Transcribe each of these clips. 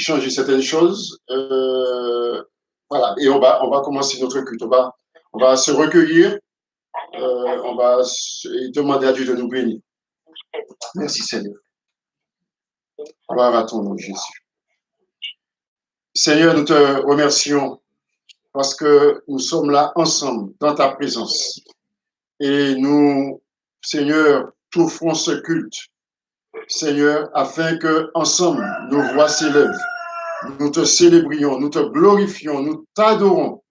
changer certaines choses. Voilà, et on va commencer notre culte. On va se recueillir, on va demander à Dieu de nous bénir. Merci Seigneur. Gloire à ton nom, Jésus. Seigneur, nous te remercions parce que nous sommes là ensemble dans ta présence. Et nous, Seigneur, t'offrons ce culte, Seigneur, afin que ensemble nos voix s'élèvent. Nous te célébrions, nous te glorifions, nous t'adorons.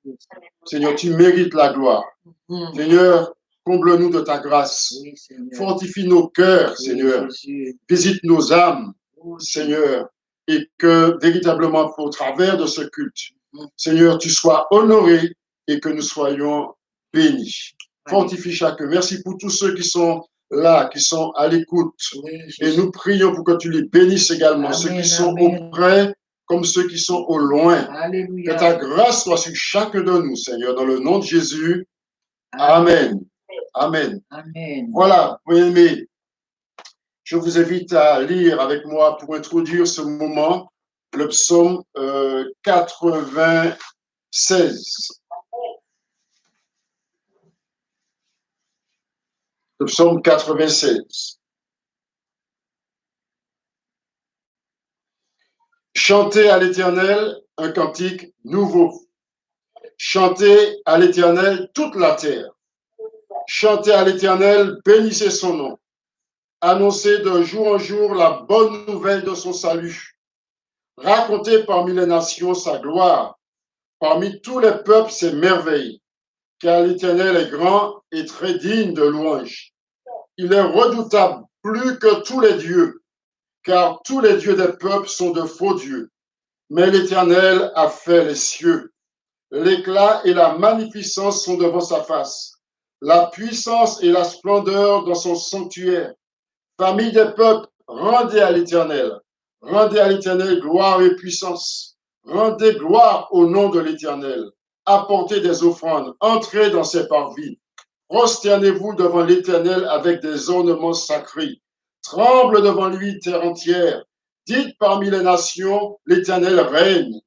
Seigneur, tu mérites la gloire. Seigneur, comble-nous de ta grâce. Fortifie nos cœurs, Seigneur. Visite nos âmes, Seigneur. Et que véritablement, au travers de ce culte, Seigneur, tu sois honoré et que nous soyons bénis. Fortifie chacun. Merci pour tous ceux qui sont là, qui sont à l'écoute. Et nous prions pour que tu les bénisses également. Amen, ceux qui sont auprès comme ceux qui sont au loin. Alléluia. Que ta grâce soit sur chacun de nous, Seigneur, dans le nom de Jésus. Amen. Amen. Amen. Voilà, bien-aimés, je vous invite à lire avec moi pour introduire ce moment le psaume 96. Le psaume 96. Chantez à l'Éternel un cantique nouveau. Chantez à l'Éternel toute la terre. Chantez à l'Éternel, bénissez son nom. Annoncez de jour en jour la bonne nouvelle de son salut. Racontez parmi les nations sa gloire, parmi tous les peuples ses merveilles, car l'Éternel est grand et très digne de louange. Il est redoutable plus que tous les dieux, car tous les dieux des peuples sont de faux dieux. Mais l'Éternel a fait les cieux. L'éclat et la magnificence sont devant sa face. La puissance et la splendeur dans son sanctuaire. Famille des peuples, rendez à l'Éternel. Rendez à l'Éternel gloire et puissance. Rendez gloire au nom de l'Éternel. Apportez des offrandes. Entrez dans ses parvis. Prosternez-vous devant l'Éternel avec des ornements sacrés. Tremble devant lui, terre entière. Dites parmi les nations, l'Éternel règne.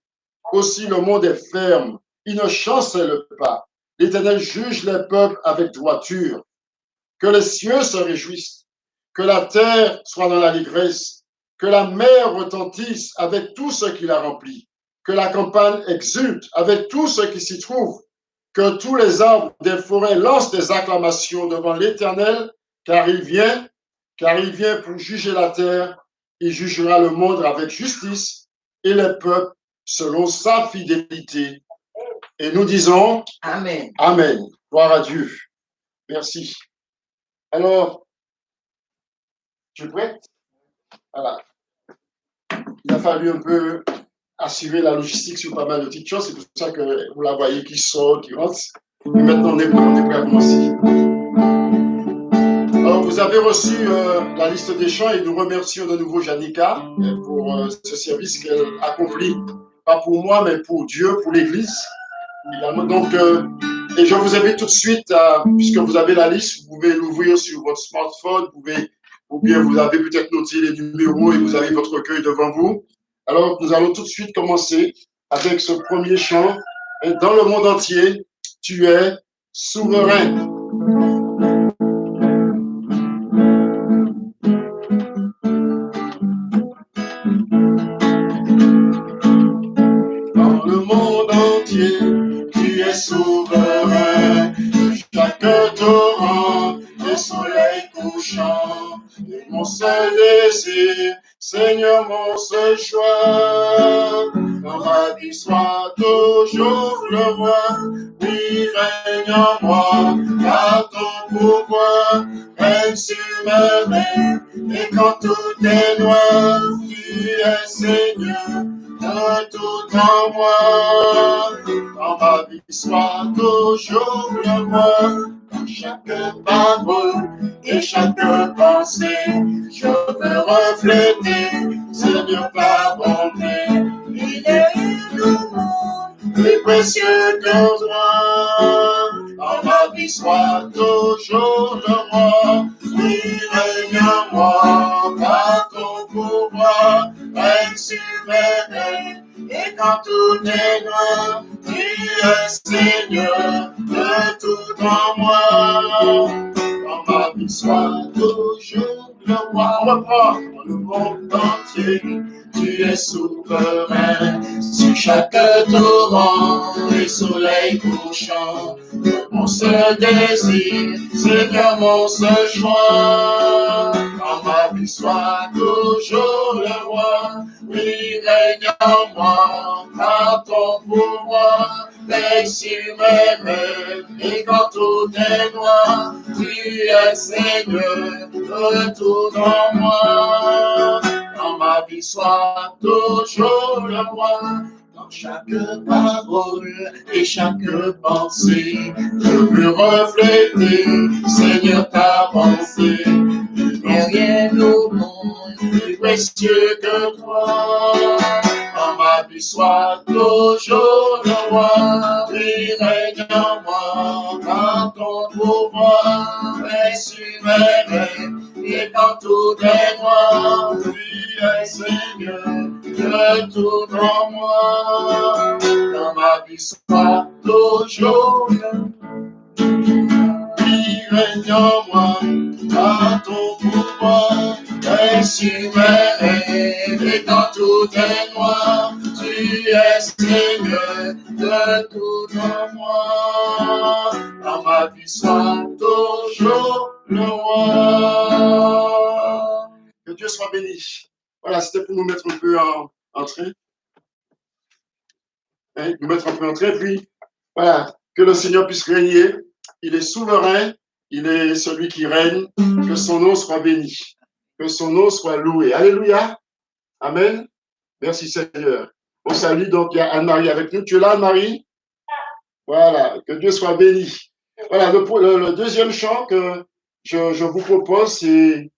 Aussi le monde est ferme. Il ne chancelle pas. L'Éternel juge les peuples avec droiture. Que les cieux se réjouissent. Que la terre soit dans l'allégresse. Que la mer retentisse avec tout ce qui la remplit. Que la campagne exulte avec tout ce qui s'y trouve. Que tous les arbres des forêts lancent des acclamations devant l'Éternel, car il vient pour juger la terre. Il jugera le monde avec justice et les peuples selon sa fidélité. Et nous disons Amen. Amen. Gloire à Dieu. Merci. Alors, tu es prête? Voilà. Il a fallu un peu assurer la logistique sur pas mal de petites choses. C'est pour ça que vous la voyez qui sort, qui rentre. Et maintenant, on est prêt à commencer. Alors, vous avez reçu la liste des chants et nous remercions de nouveau Janika pour ce service qu'elle accomplit. Pas pour moi, mais pour Dieu, pour l'Église. Donc, et je vous invite tout de suite, puisque vous avez la liste, vous pouvez l'ouvrir sur votre smartphone, ou bien vous avez peut-être noté les numéros et vous avez votre recueil devant vous. Alors, nous allons tout de suite commencer avec ce premier chant. Et dans le monde entier, tu es souverain. Dans le monde entier, tu es souverain. Chaque torrent, le soleil couchant, et mon seul désir, Seigneur, mon seul choix, dans ma vie soit toujours le roi, oui, règne en moi, car ton pouvoir règne sur ma main, et quand tout est noir, tu es Seigneur, de tout en moi, dans ma vie soit toujours le roi, dans chaque parole et chaque pensée, je veux refléter, Seigneur, ta bonté. Il est le monde plus précieux que toi. Dans ma vie soit toujours le roi. Oui, règne en moi, par ton pouvoir, règne sur mes rêves. Et quand tout est noir, tu es Seigneur de tout en moi. Dans ma vie, sois toujours le roi. On reprend dans le monde entier. Tu es souverain sur chaque torrent et soleil couchant. Mon seul désir, Seigneur, mon seul choix. Dans ma vie, sois toujours le roi. Oui, règne en moi, par ton pouvoir. Veille sur mes rêves, et quand tout est noir, tu es Seigneur, retourne en moi. Dans ma vie, sois toujours le roi. Dans chaque parole et chaque pensée, je veux refléter, Seigneur, ta pensée. Derrière au monde, plus précieux que toi. Dans ma vie, sois toujours le roi. Oui, règne en moi, par ton pouvoir. Veille sur mes rêves, et quand tout est noir, tu es Seigneur, de tout en moi. Dans ma vie, sois toujours le oui, règne en moi, par ton pouvoir. Veille sur mes rêves, et quand tout est noir, tu es Seigneur de tout en moi. Dans ma vie, sois toujours le roi. Que Dieu soit béni. Voilà, c'était pour nous mettre un peu en train. Hein, nous mettre un peu en train, puis voilà, que le Seigneur puisse régner. Il est souverain, il est celui qui règne. Que son nom soit béni, que son nom soit loué. Alléluia. Amen. Merci Seigneur. On salue donc, il y a Anne-Marie avec nous. Tu es là, Anne-Marie? Voilà, que Dieu soit béni. Voilà, le deuxième chant que je vous propose, c'est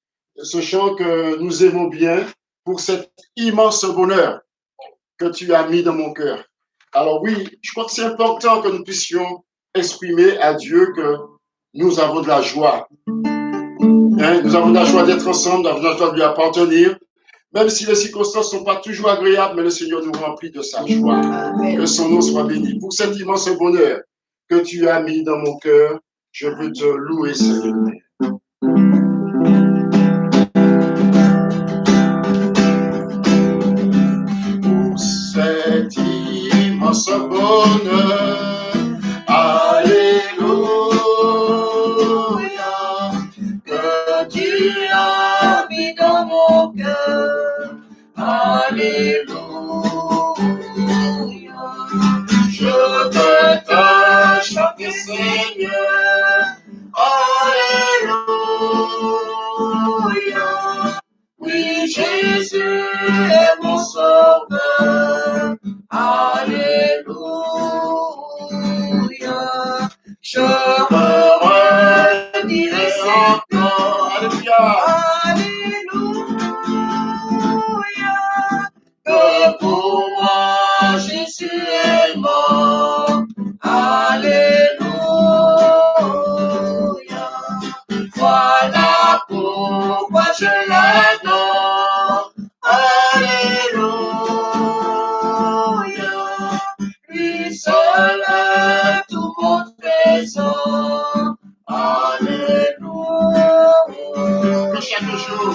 ce chant que nous aimons bien pour cet immense bonheur que tu as mis dans mon cœur. Alors oui, je crois que c'est important que nous puissions exprimer à Dieu que nous avons de la joie. Hein, nous avons de la joie d'être ensemble, nous avons de la joie de lui appartenir. Même si les circonstances ne sont pas toujours agréables, mais le Seigneur nous remplit de sa joie. Amen. Que son nom soit béni. Pour cet immense bonheur que tu as mis dans mon cœur, je veux te louer, Seigneur. Pour cet immense bonheur, alléluia, que tu as mis dans mon cœur, alléluia, je veux te chanter, Seigneur, alléluia. Oui, Jésus est mon sauveur. Alléluia. Je me redirai encore. Alléluia. Alléluia. Que pour moi Jésus est mort. Alléluia. Voilà pourquoi je l'adore. Alléluia. Lui seul est tout mon trésor. Alléluia. Que chaque jour,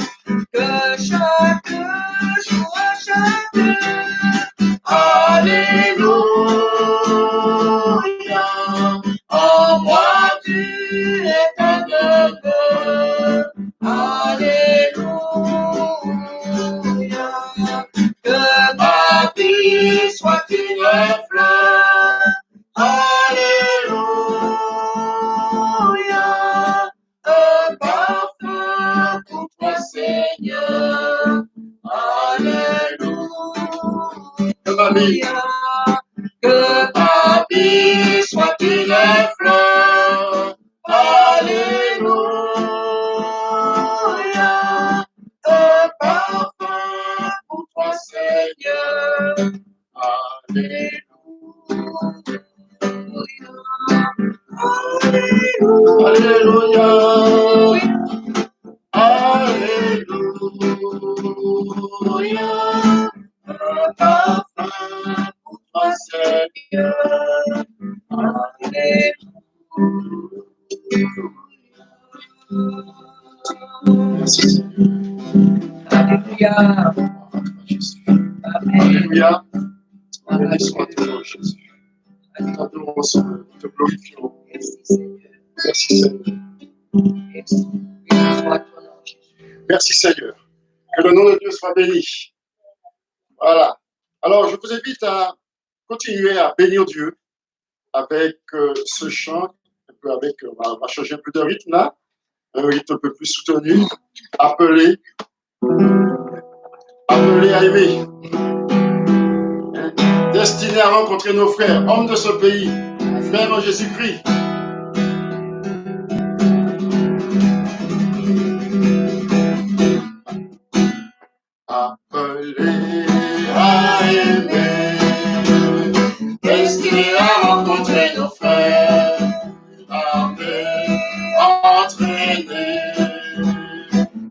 à chaque heure. Alléluia. En moi tu es un demeure. Alléluia. Que ma vie soit une fleur. Alléluia. Un parfum pour toi, Seigneur. Alléluia. Que ma vie soit une fleur. Alléluia. Un parfum pour toi, Seigneur. Alléluia. Alléluia. Alléluia. pas fin pour toi, Seigneur. Alléluia. Merci Seigneur. Alléluia. Jésus. Amen. Alléluia. Béni soit ton nom, Jésus. Nous t'adorons ensemble, nous te glorifions. Merci Seigneur. Merci Seigneur. Merci. Béni soit ton nom, Jésus. Merci Seigneur. Que le nom de Dieu soit béni. Voilà. Alors, je vous invite à continuer à bénir Dieu avec ce chant, on va changer un peu de rythme là, un rythme un peu plus soutenu, appelé à aimer, hein, destiné à rencontrer nos frères, hommes de ce pays, frères en Jésus-Christ. Appelé à aimer, Destiné à rencontrer nos frères, entraîné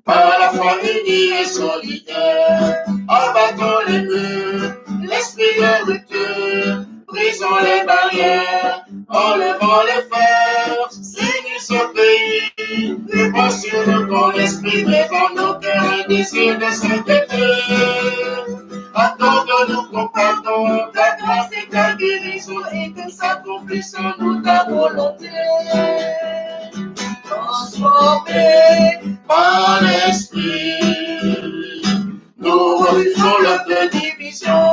par la foi unie et solidaire, abattons les murs, l'esprit de rupture, brisons les barrières, enlevant les fers, unis ce pays, répand sur nous ton esprit, devant nos cœurs un désir de sainteté. Accorde-nous ton pardon, ta grâce et ta guérison, et que s'accomplisse en nous ta volonté. Transformés par l'esprit, nous refusons l'œuvre de division,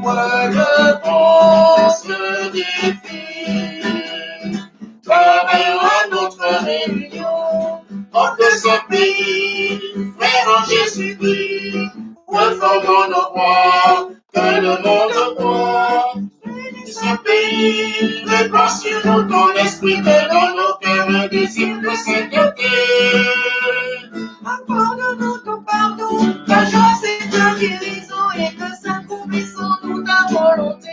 relevons ce défi. Travaillons à notre réunion, hommes de ce pays, frères en Jésus-Christ, reformons nos voix, que le monde voit. Ce pays, répand sur nous ton esprit, mais dans nos cœurs un désir de sainteté. accorde-nous ton pardon, ta grâce et ta guérison, et que s'accomplisse en nous ta volonté.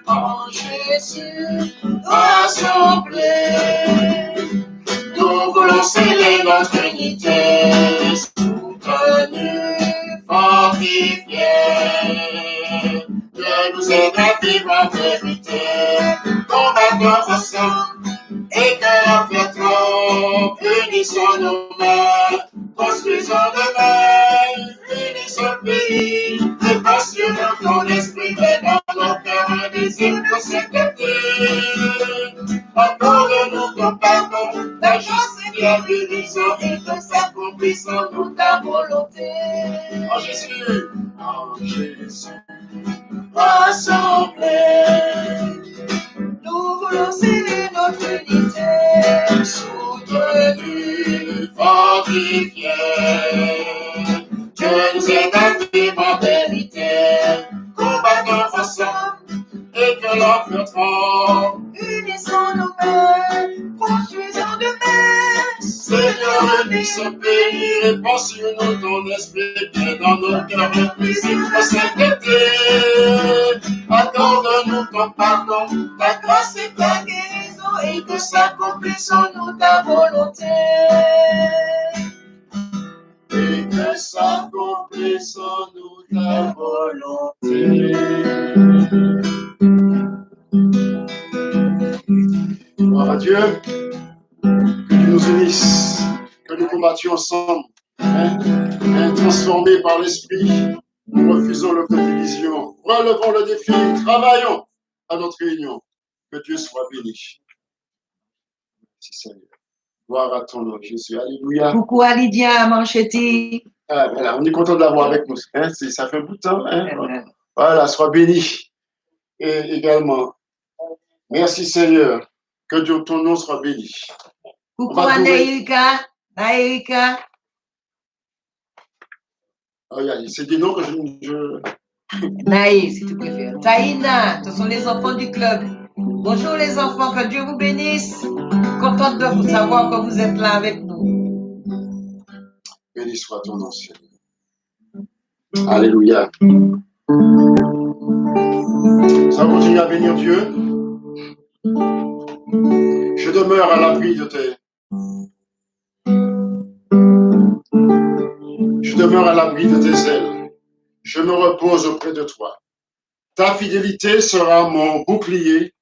En Jésus, rassemblés, nous voulons sceller notre unité, soutenus, fortifiés, que nous aide à vivre en vérité, combattons ensemble, et que la fêtons, unissons nos mains, construisons demain, unissons le pays, répand sur nous ton esprit, mais dans nos cœurs un désir de sainteté. Accorde-nous ton pardon, ta grâce et ta guérison, et que s'accomplisse en nous ta volonté. En Jésus, rassemblés, Nous voulons sceller notre unité, soutenus, fortifiés, que nous aide à vivre en vérité, combattons ensemble, et que l'enfant unissons nos mains, construisons demain. Seigneur, unis ce pays, répand sur nous ton esprit, viens dans nos cœurs un plaisir de sainteté. Accorde-nous ton pardon, ta grâce et ta guérison, et que s'accomplisse en nous ta volonté. Et que s'accomplisse en nous ta volonté. Gloire à Dieu. Que Dieu nous unisse, que nous combattions ensemble, transformés par l'esprit, nous refusons l'œuvre de division, relevons le défi, travaillons à notre réunion, que Dieu soit béni. Merci Seigneur. Gloire à ton nom, Jésus. Alléluia. Coucou à Lydia Manchetti. Voilà, on est content de l'avoir avec nous. Ça fait un bout de temps. Voilà, sois béni. Et également, merci Seigneur, que Dieu, ton nom soit béni. Coucou à Naïka. C'est des noms que je... Naï, si tu préfères. Taïna, ce sont les enfants du club. Bonjour les enfants, que Dieu vous bénisse. Contente de vous savoir que vous êtes là avec nous. Béni soit ton nom, Seigneur. Alléluia. Ça continue à bénir Dieu. Je demeure à l'abri de tes... Je demeure à l'abri de tes ailes. je me repose auprès de toi. Ta fidélité sera mon bouclier.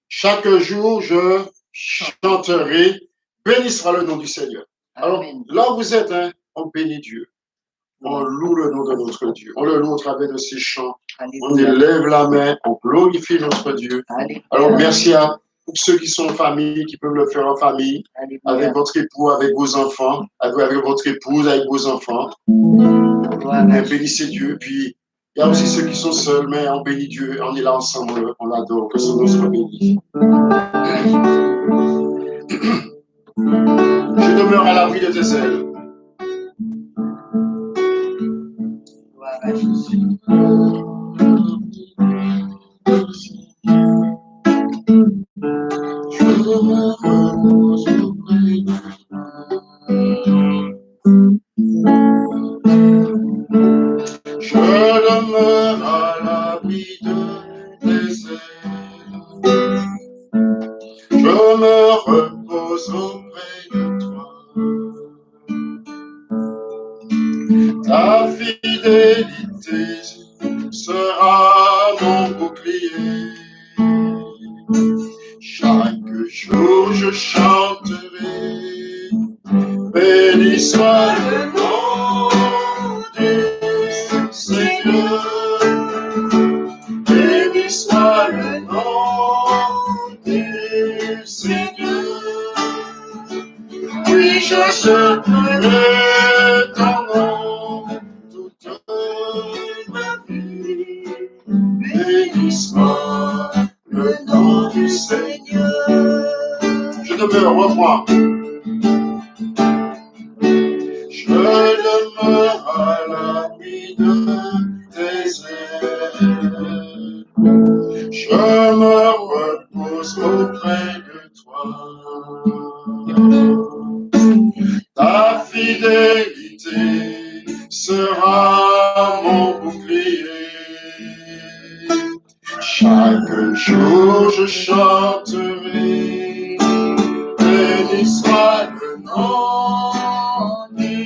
Chaque jour, je chanterai. Béni sera le nom du Seigneur. Alors, là où vous êtes, hein, on bénit Dieu. On loue le nom de notre Dieu. On le loue au travers de ces chants. On élève la main. On glorifie notre Dieu. Alors, merci à ceux qui sont en famille, qui peuvent le faire en famille, avec votre époux, avec vos enfants, avec votre épouse, avec vos enfants. Bénissez Dieu. Puis, il y a aussi ceux qui sont seuls, mais on bénit Dieu. On est là ensemble. On l'adore. Que son nom soit béni. Je demeure à l'abri de tes ailes. Je demeure à l'abri de tes ailes. Je me repose auprès de toi. Ta fidélité sera mon bouclier. Chaque jour je chanterai. Béni soit le nom du Seigneur. Béni soit le nom du Seigneur. Oui, je chanterai ton nom toute ma vie. Béni soit le nom du Seigneur. Je demeure, reprends. Je demeure à l'abri de tes ailes. Je me repose auprès de toi. Ta fidélité sera mon bouclier. Chaque jour je chanterai. Béni soit le nom du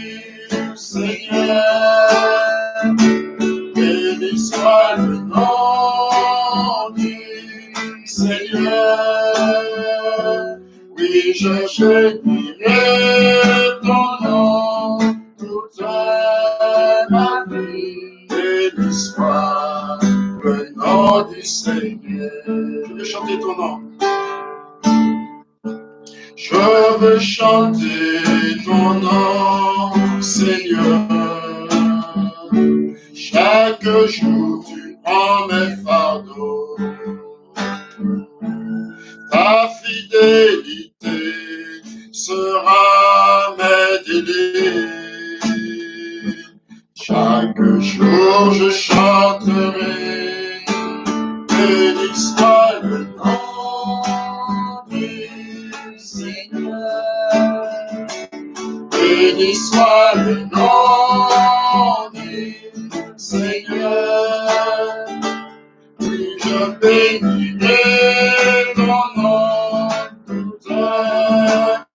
Seigneur. Béni soit le nom du Seigneur. Oui, je bénirai ton nom toute ma vie. Béni soit le nom du Seigneur. Je vais chanter ton nom. Je veux chanter ton nom, Seigneur. Chaque jour tu prends mes fardeaux. Ta fidélité sera mes délais. Chaque jour je chanterai. Béni soit le nom du Seigneur. Béni soit le nom du Seigneur. Oui, je bénirai ton nom toute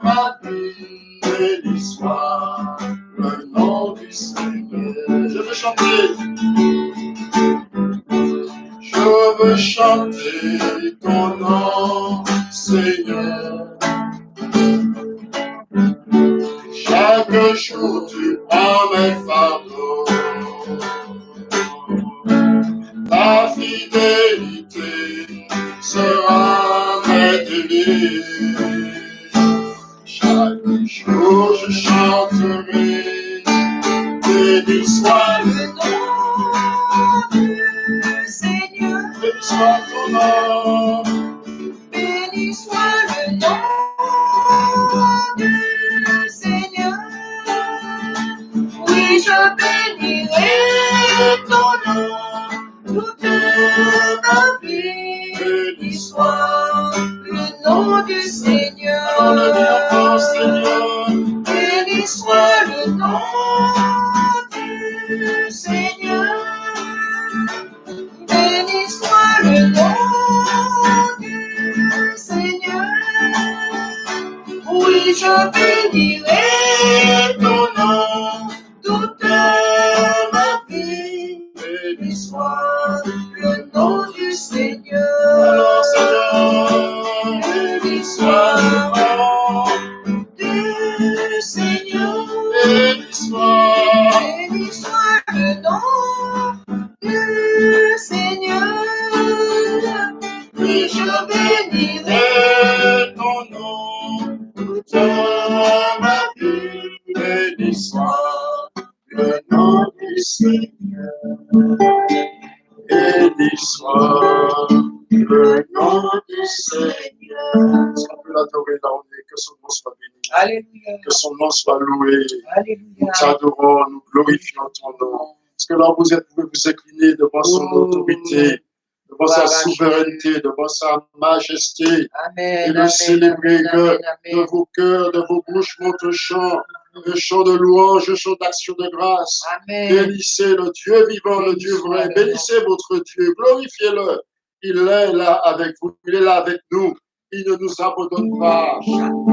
ma vie. Béni soit le nom du Seigneur. Je veux chanter. Je veux chanter ton nom, Seigneur. Chaque jour tu prends mes fardeaux. Ta fidélité sera mes délits. Chaque jour je chanterai. Béni soit le nom du Seigneur. Béni soit ton nom. Béni soit le nom du Seigneur. Oui, je bénirai ton nom toute ma vie. Béni soit le nom du Seigneur. Encore, Seigneur. Béni soit le nom du Seigneur. Béni soit le nom du Seigneur. Oui, je bénirai ton nom toute ma vie. soit le nom du Seigneur. Alors Seigneur, Béni soit le nom du Seigneur. béni soit Le nom du Seigneur. Oui, je bénirai ton nom, toute ma vie. béni soit le nom du Seigneur. Béni soit le nom du Seigneur. Est-ce qu'on peut l'adorer là où on est? Que son nom soit béni. Alléluia. Que son nom soit loué. Alléluia. Nous t'adorons, nous glorifions ton nom. Est-ce que là vous êtes, pouvez vous incliner devant son autorité, devant sa souveraineté, devant sa majesté, Amen. et de célébrer que de vos cœurs, de vos bouches monte un chant de louange, un chant d'action de grâce. Amen. Bénissez le Dieu vivant, le Dieu vrai. Bénissez votre Dieu, glorifiez-le. Il est là avec vous, il est là avec nous. Il ne nous abandonne pas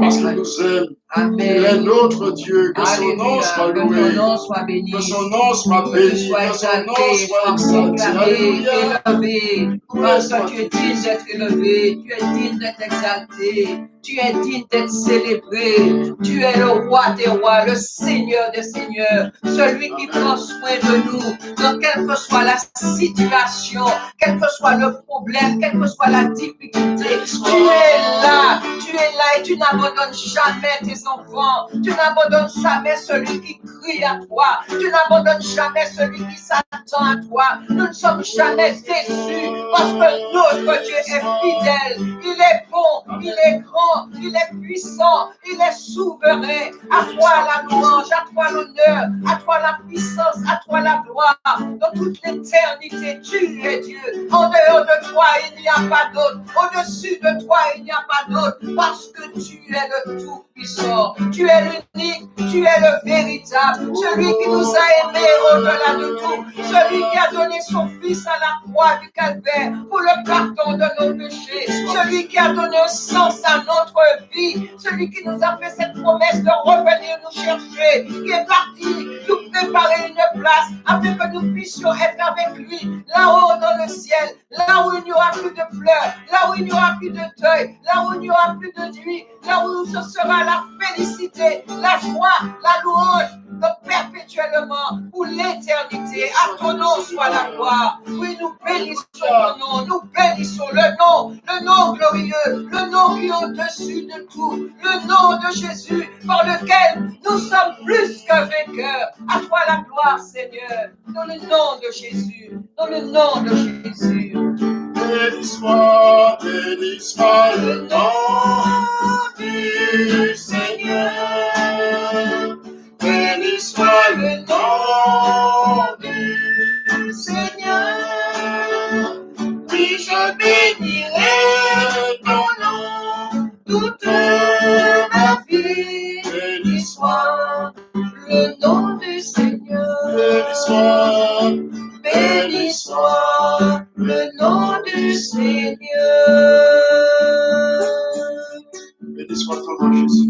parce qu'il nous aime. Amen. Il est notre Dieu. Que son nom soit loué. Que son nom soit béni. Que son nom soit béni. Que son nom soit exalté. Alléluia. Élevé. Parce que tu es digne d'être élevé. Tu es digne d'être exalté. Tu es digne d'être célébré. Tu es le roi des rois, le Seigneur des seigneurs. Celui qui prend soin de nous. Dans quelle que soit la situation, quel que soit le problème, quelle que soit la difficulté. Tu es là et tu n'abandonnes jamais tes enfants. Tu n'abandonnes jamais celui qui crie à toi. Tu n'abandonnes jamais celui qui s'attend à toi. Nous ne sommes jamais déçus parce que notre Dieu est fidèle. Il est bon, il est grand, il est puissant, il est souverain. À toi la louange, à toi l'honneur, à toi la puissance, à toi la gloire. Dans toute l'éternité, tu es Dieu. En dehors de toi, il n'y a pas d'autre. Au-dessus de toi, il n'y a pas d'autre. Parce que tu es le tout-puissant. Tu es l'unique, tu es le véritable. Celui qui nous a aimés au-delà de tout. Celui qui a donné son Fils à la croix du calvaire pour le pardon de nos péchés. Celui qui a donné un sens à notre vie. Celui qui nous a fait cette promesse de revenir nous chercher. Qui est parti nous préparer une place afin que nous puissions être avec lui là-haut dans le ciel. Là où il n'y aura plus de pleurs. Là où il n'y aura plus de deuil. Là où il n'y aura plus de nuit. Là où ce sera la félicité, la joie, la louange, donc perpétuellement pour l'éternité. À ton nom soit la gloire. Oui, nous bénissons ton nom, nous bénissons le nom glorieux, le nom qui est au-dessus de tout, le nom de Jésus par lequel nous sommes plus que vainqueurs. À toi la gloire, Seigneur, dans le nom de Jésus, dans le nom de Jésus. Béni soit le nom du Seigneur. Béni soit le nom du Seigneur. Oui, je bénirai ton nom toute ma vie. Béni soit le nom du Seigneur. Béni soit le nom du Seigneur. Béni soit ton nom, Jésus.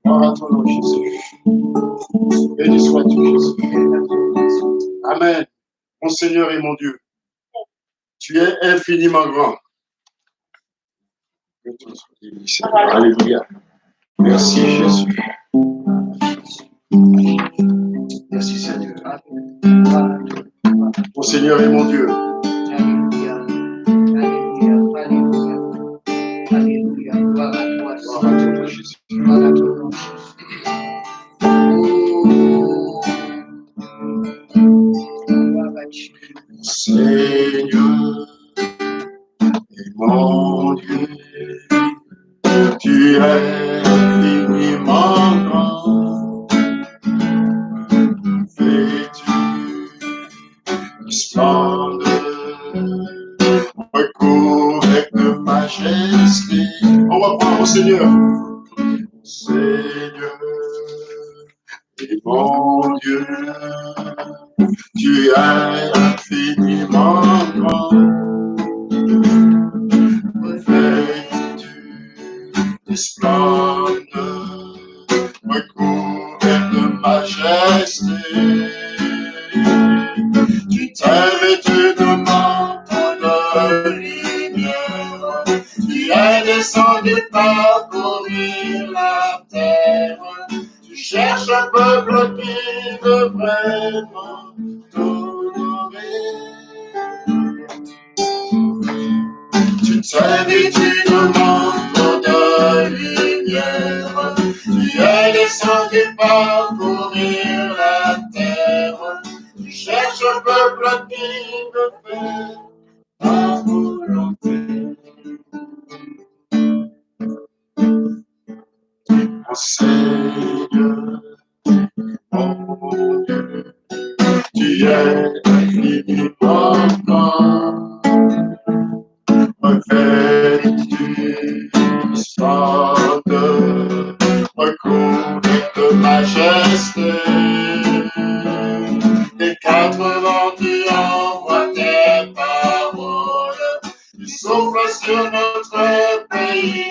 Gloire à ton nom, Jésus. Béni sois-tu, Jésus. Amen. Mon Seigneur et mon Dieu, tu es infiniment grand. Alléluia. Merci, Jésus. Merci, Seigneur. Mon Seigneur et mon Dieu. Alléluia. Alléluia. Alléluia. Alléluia. Gloire à toi, Jésus. Gloire à ton nom, Jésus. Gloire à Jésus. Seigneur et mon Dieu, tu es infiniment grand, vêtu de splendeur, recouvert de majesté. On va prendre au Seigneur. Seigneur et mon Dieu, tu es infiniment grand, vêtu de splendeur, recouvert de majesté. vraiment t'honorer. Tu t'es vêtu de manteau de lumière, tu es descendu parcourir la terre, tu cherches un peuple qui veut faire ta volonté. Mon Seigneur, mon Dieu, tu es infiniment grand, revêtu de splendeur, recouvert de majesté. Des quatre vents tu envoies tes paroles, tu souffles sur notre pays,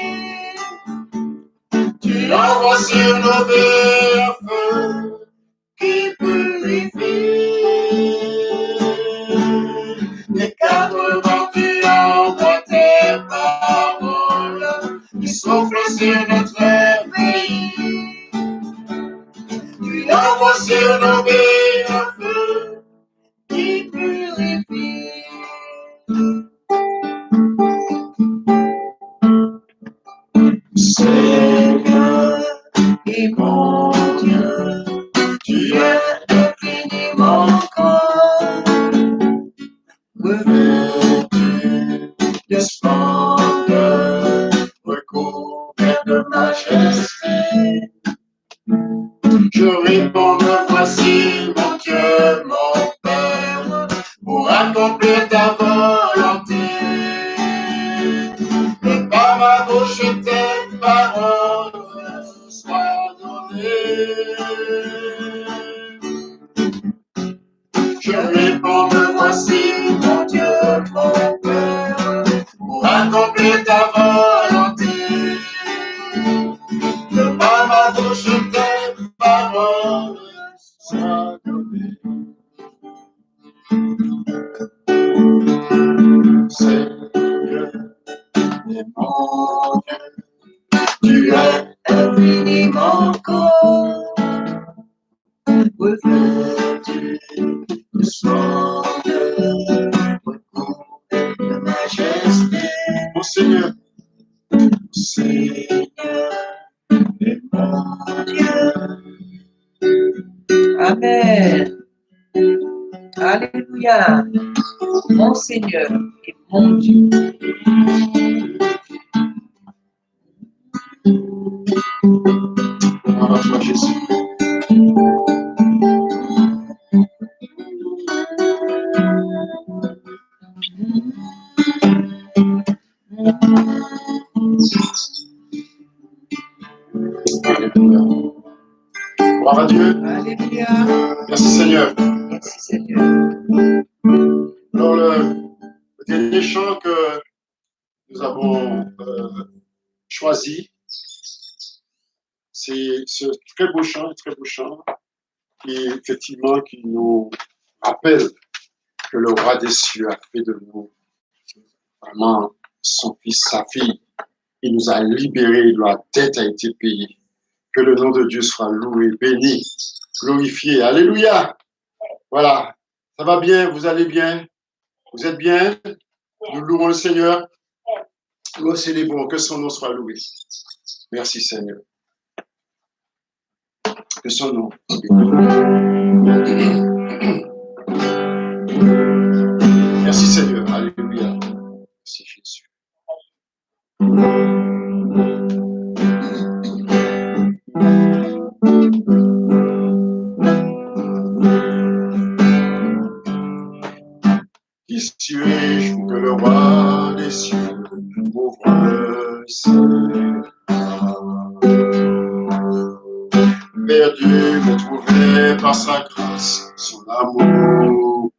tu envoies sur nos vies un feu qui purifie. Des quatre vents tu envoies tes paroles, tu souffles sur notre pays, tu envoies sur nos vies un feu qui purifie. Seigneur et mon Dieu, tu es infiniment grand, revêtu de splendeur, recouvert de majesté. Je réponds, me voici, mon Dieu, mon Père, pour accomplir ta volonté. Que par ma bouche tes paroles soient données. Je réponds, me voici, mon Dieu, mon Père, pour accomplir ta volonté. Que par ma bouche tes paroles soient données. Seigneur et mon Dieu, tu es infiniment grand, revêtu de splendeur, recouvert de majesté. Mon Seigneur et mon Dieu. Amen. Alléluia. Mon Seigneur et mon Dieu. Gloire à toi, Jésus. Alléluia. Gloire à Dieu. Alléluia. Merci Seigneur. Merci Seigneur. Alors le dernier chant que nous avons choisi, c'est ce très beau chant qui effectivement qui nous rappelle que le roi des cieux a fait de nous vraiment son fils, sa fille. Il nous a libérés, la dette a été payée. Que le nom de Dieu soit loué, béni, glorifié. Alléluia. Voilà. Ça va bien, vous allez bien, vous êtes bien. Nous louons le Seigneur. Nous célébrons, que son nom soit loué. Merci Seigneur. Que son nom. Merci Seigneur. Alléluia. Merci Jésus. Qui suis-je que le roi des cieux ouvre ses bras? Perdu, mais trouvé par sa grâce, son amour.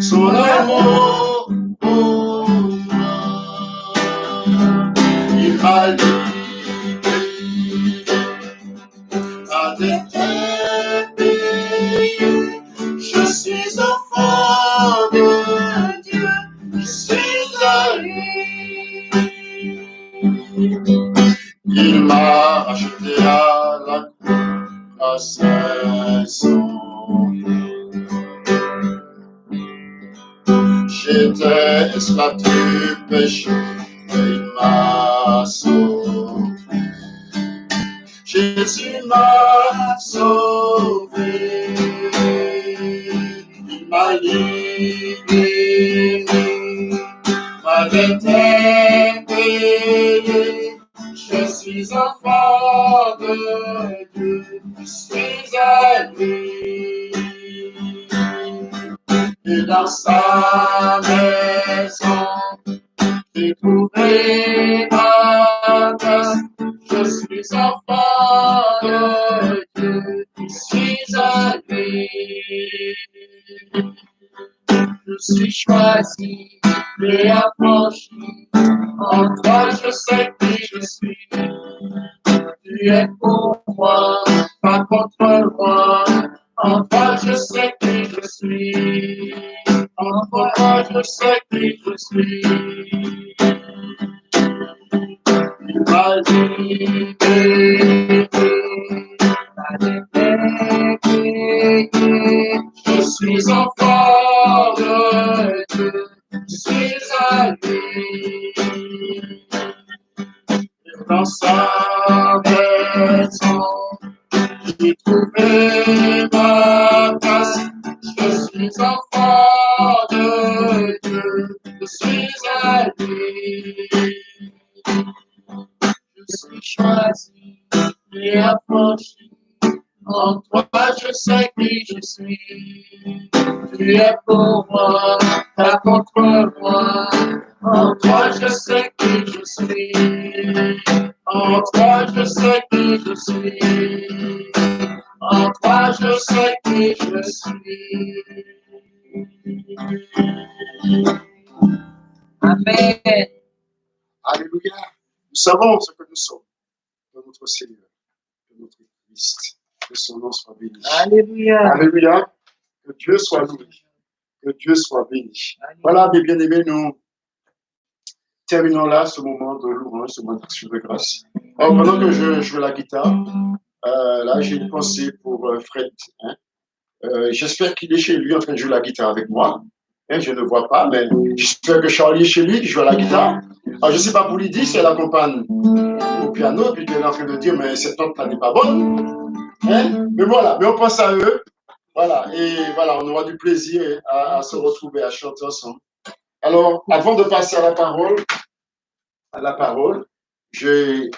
Son amour pour moi. Il m'a libéré à des payé. Je suis enfant de Dieu, je suis à lui. Il m'a racheté à la croix c'est son cœur. J'étais esclave du péché, mais il m'a sauvé. Jésus m'a sauvé, il m'a libéré, ma dette est payée. Je suis enfant de Dieu, je suis à lui. Et dans sa maison, j'ai trouvé ma place. Je suis enfant de Dieu, je suis à lui. Je suis choisi et affranchi. En toi, je sais qui je suis. Tu es pour moi, pas contre moi. En toi, je sais qui je suis. En toi, je sais qui je suis. Tu m'as libéré, ma dette est payée. Je suis enfant de Dieu, je suis à lui. Dans sa maison, j'ai trouvé ma place. Je suis enfant de Dieu, je suis à lui. Je suis choisi et affranchi. En toi, je sais qui je suis. Tu es pour moi, pas contre moi. En toi, je sais qui je suis. En toi, je sais qui je suis. En toi, je sais qui je suis. Amen. Alléluia. Nous savons ce que nous sommes de notre Seigneur, de notre Christ. Que son nom soit béni. Alléluia. Alléluia. Que Dieu soit loué. Que Dieu soit béni. Voilà, mes bien-aimés, nous terminons là ce moment de louange, ce moment d'action de grâce. Alors, pendant que je joue la guitare, là, j'ai une pensée pour Fred. Hein. J'espère qu'il est chez lui en train de jouer la guitare avec moi. Hein, je ne le vois pas, mais j'espère que Charlie est chez lui, qui joue à la guitare. Alors, je ne sais pas pour Lydie si elle accompagne au piano, puis qu'elle est en train de dire, mais cette note-là n'est pas bonne. Hein? Mais voilà, mais on pense à eux. Voilà, et voilà, on aura du plaisir à se retrouver, à chanter ensemble. Alors, avant de passer à la parole, j'ai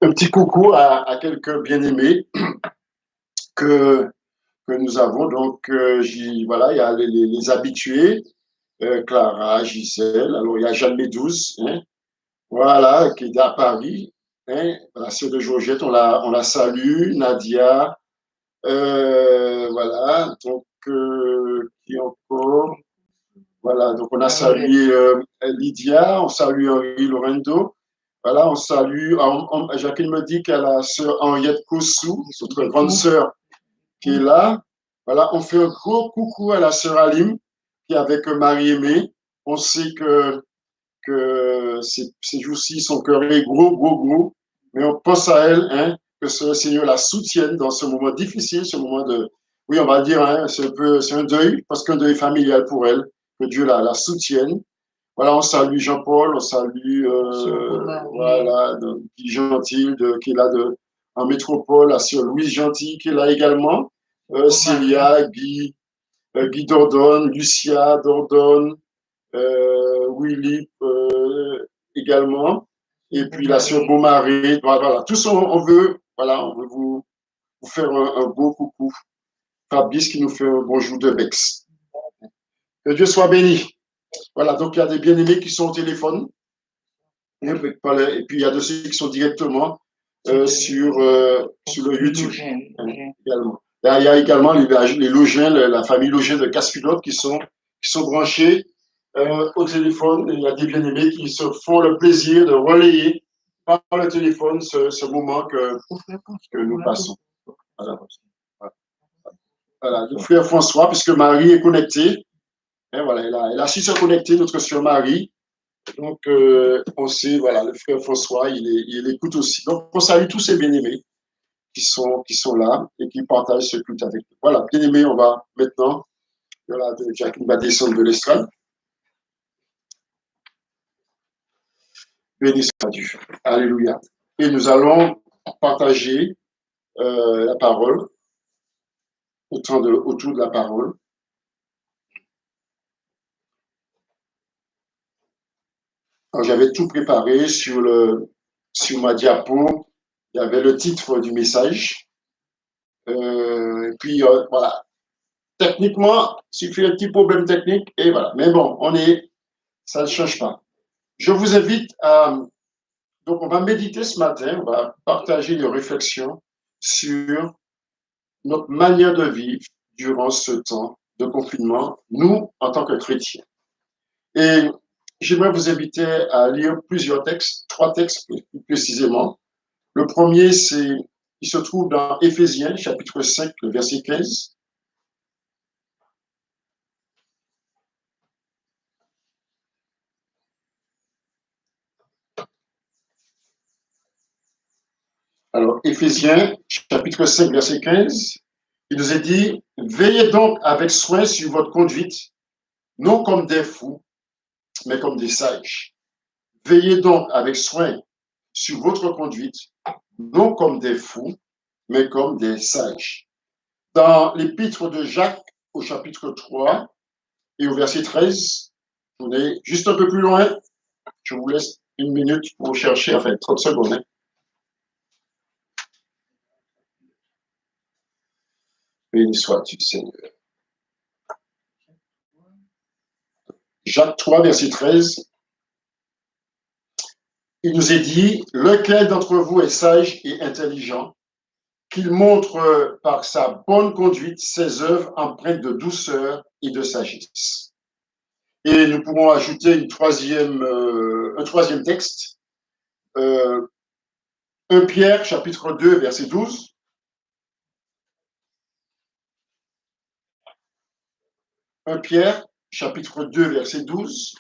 un petit coucou à quelques bien-aimés que nous avons. Donc, voilà, il y a les habitués, Clara, Gisèle, alors il y a Jeanne Médouze, hein, voilà, qui est à Paris, hein, la sœur de Georgette, on la salue, Nadia, voilà, donc, qui encore? Voilà, donc on a salué Lydia, on salue Henri Lorendo, voilà, on salue, Jacqueline me dit qu'elle a la sœur Henriette Kossou, notre grande sœur qui est là. Voilà, on fait un gros coucou à la sœur Alim, qui est avec Marie-Aimée. On sait que ces jours-ci, son cœur est gros, mais on pense à elle, hein, que le Seigneur la soutienne dans ce moment difficile, ce moment de, oui, on va dire, hein, c'est un deuil, parce qu'un deuil familial pour elle, que Dieu la soutienne. Voilà, on salue Jean-Paul, on salue, voilà, Guy Gentil, qui est là en métropole, la sœur Louise Gentil, qui est là également, Célia, Guy Dordonne, Lucia Dordonne, Willy également, et puis la sœur Beaumarais, voilà, tous on veut vous faire un beau coucou. Fabrice qui nous fait un bonjour de Bex. Que Dieu soit béni. Voilà, donc il y a des bien-aimés qui sont au téléphone, et puis il y a de ceux qui sont directement sur le YouTube également. Là, il y a également les Logins, la famille Login de Caspilote qui sont branchés au téléphone. Il y a des bien-aimés qui se font le plaisir de relayer par le téléphone ce moment que nous passons. Voilà, le frère François, puisque Marie est connectée. Et voilà, elle a su se connecter, notre sœur Marie. Donc, on sait, voilà, le frère François, il écoute aussi. Donc, on salue tous ces bien-aimés qui sont là et qui partagent ce culte avec nous. Voilà, bien-aimés, on va maintenant, voilà, Jacqueline va descendre de l'estrade. Béni soit Dieu. Alléluia. Et nous allons partager la parole, autour de la parole. J'avais tout préparé sur ma diapo. Il y avait le titre du message. Et puis, voilà. Techniquement, il suffit un petit problème technique et voilà. Mais bon, ça ne change pas. Je vous invite à. Donc, on va méditer ce matin, on va partager des réflexions sur notre manière de vivre durant ce temps de confinement, nous, en tant que chrétiens. Et j'aimerais vous inviter à lire plusieurs textes, 3 textes plus précisément. Le premier, il se trouve dans Éphésiens, chapitre 5, le verset 15. Alors, Éphésiens, chapitre 5, verset 15, il nous est dit, « Veillez donc avec soin sur votre conduite, non comme des fous, mais comme des sages. Veillez donc avec soin sur votre conduite, non comme des fous, mais comme des sages. » Dans l'épître de Jacques, au chapitre 3 et au verset 13, on est juste un peu plus loin. Je vous laisse une minute pour chercher, enfin 30 secondes. Hein. Béni sois-tu, Seigneur. Jacques 3, verset 13. Il nous est dit, lequel d'entre vous est sage et intelligent, qu'il montre par sa bonne conduite ses œuvres empreintes de douceur et de sagesse. Et nous pourrons ajouter un troisième texte, 1 Pierre, chapitre 2, verset 12. 1 Pierre, chapitre 2, verset 12.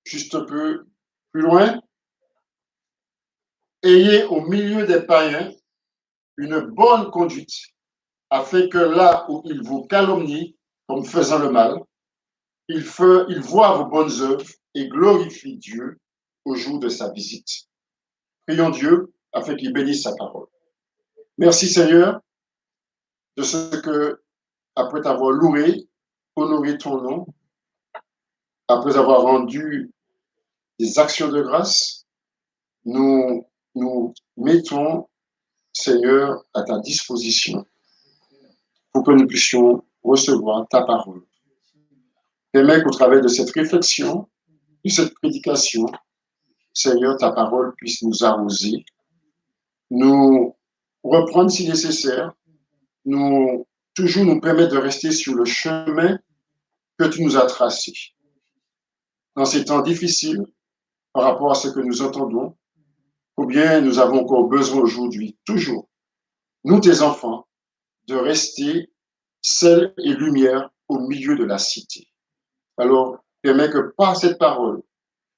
Juste un peu plus loin. Ayez au milieu des païens une bonne conduite, afin que là où ils vous calomnient comme faisant le mal, ils voient vos bonnes œuvres et glorifient Dieu au jour de sa visite. Prions Dieu afin qu'il bénisse sa parole. Merci Seigneur de ce que, après t'avoir loué, honoré ton nom, après avoir rendu des actions de grâce, nous mettons, Seigneur, à ta disposition pour que nous puissions recevoir ta parole. Permets qu'au travers de cette réflexion, de cette prédication, Seigneur, ta parole puisse nous arroser, nous reprendre si nécessaire, toujours nous permettre de rester sur le chemin que tu nous as tracé. Dans ces temps difficiles, par rapport à ce que nous entendons, combien nous avons encore besoin aujourd'hui, toujours, nous tes enfants, de rester sel et lumière au milieu de la cité. Alors, permets que par cette parole,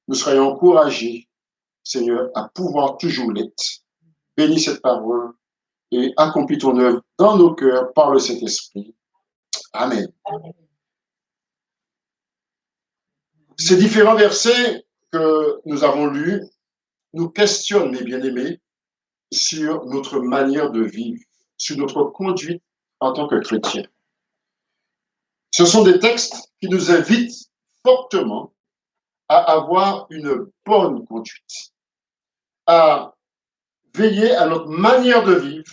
nous soyons encouragés, Seigneur, à pouvoir toujours l'être. Bénis cette parole et accomplis ton œuvre dans nos cœurs par le Saint-Esprit. Amen. Ces différents versets que nous avons lus nous questionnent, mes bien-aimés, sur notre manière de vivre, sur notre conduite en tant que chrétiens. Ce sont des textes qui nous invitent fortement à avoir une bonne conduite, à veiller à notre manière de vivre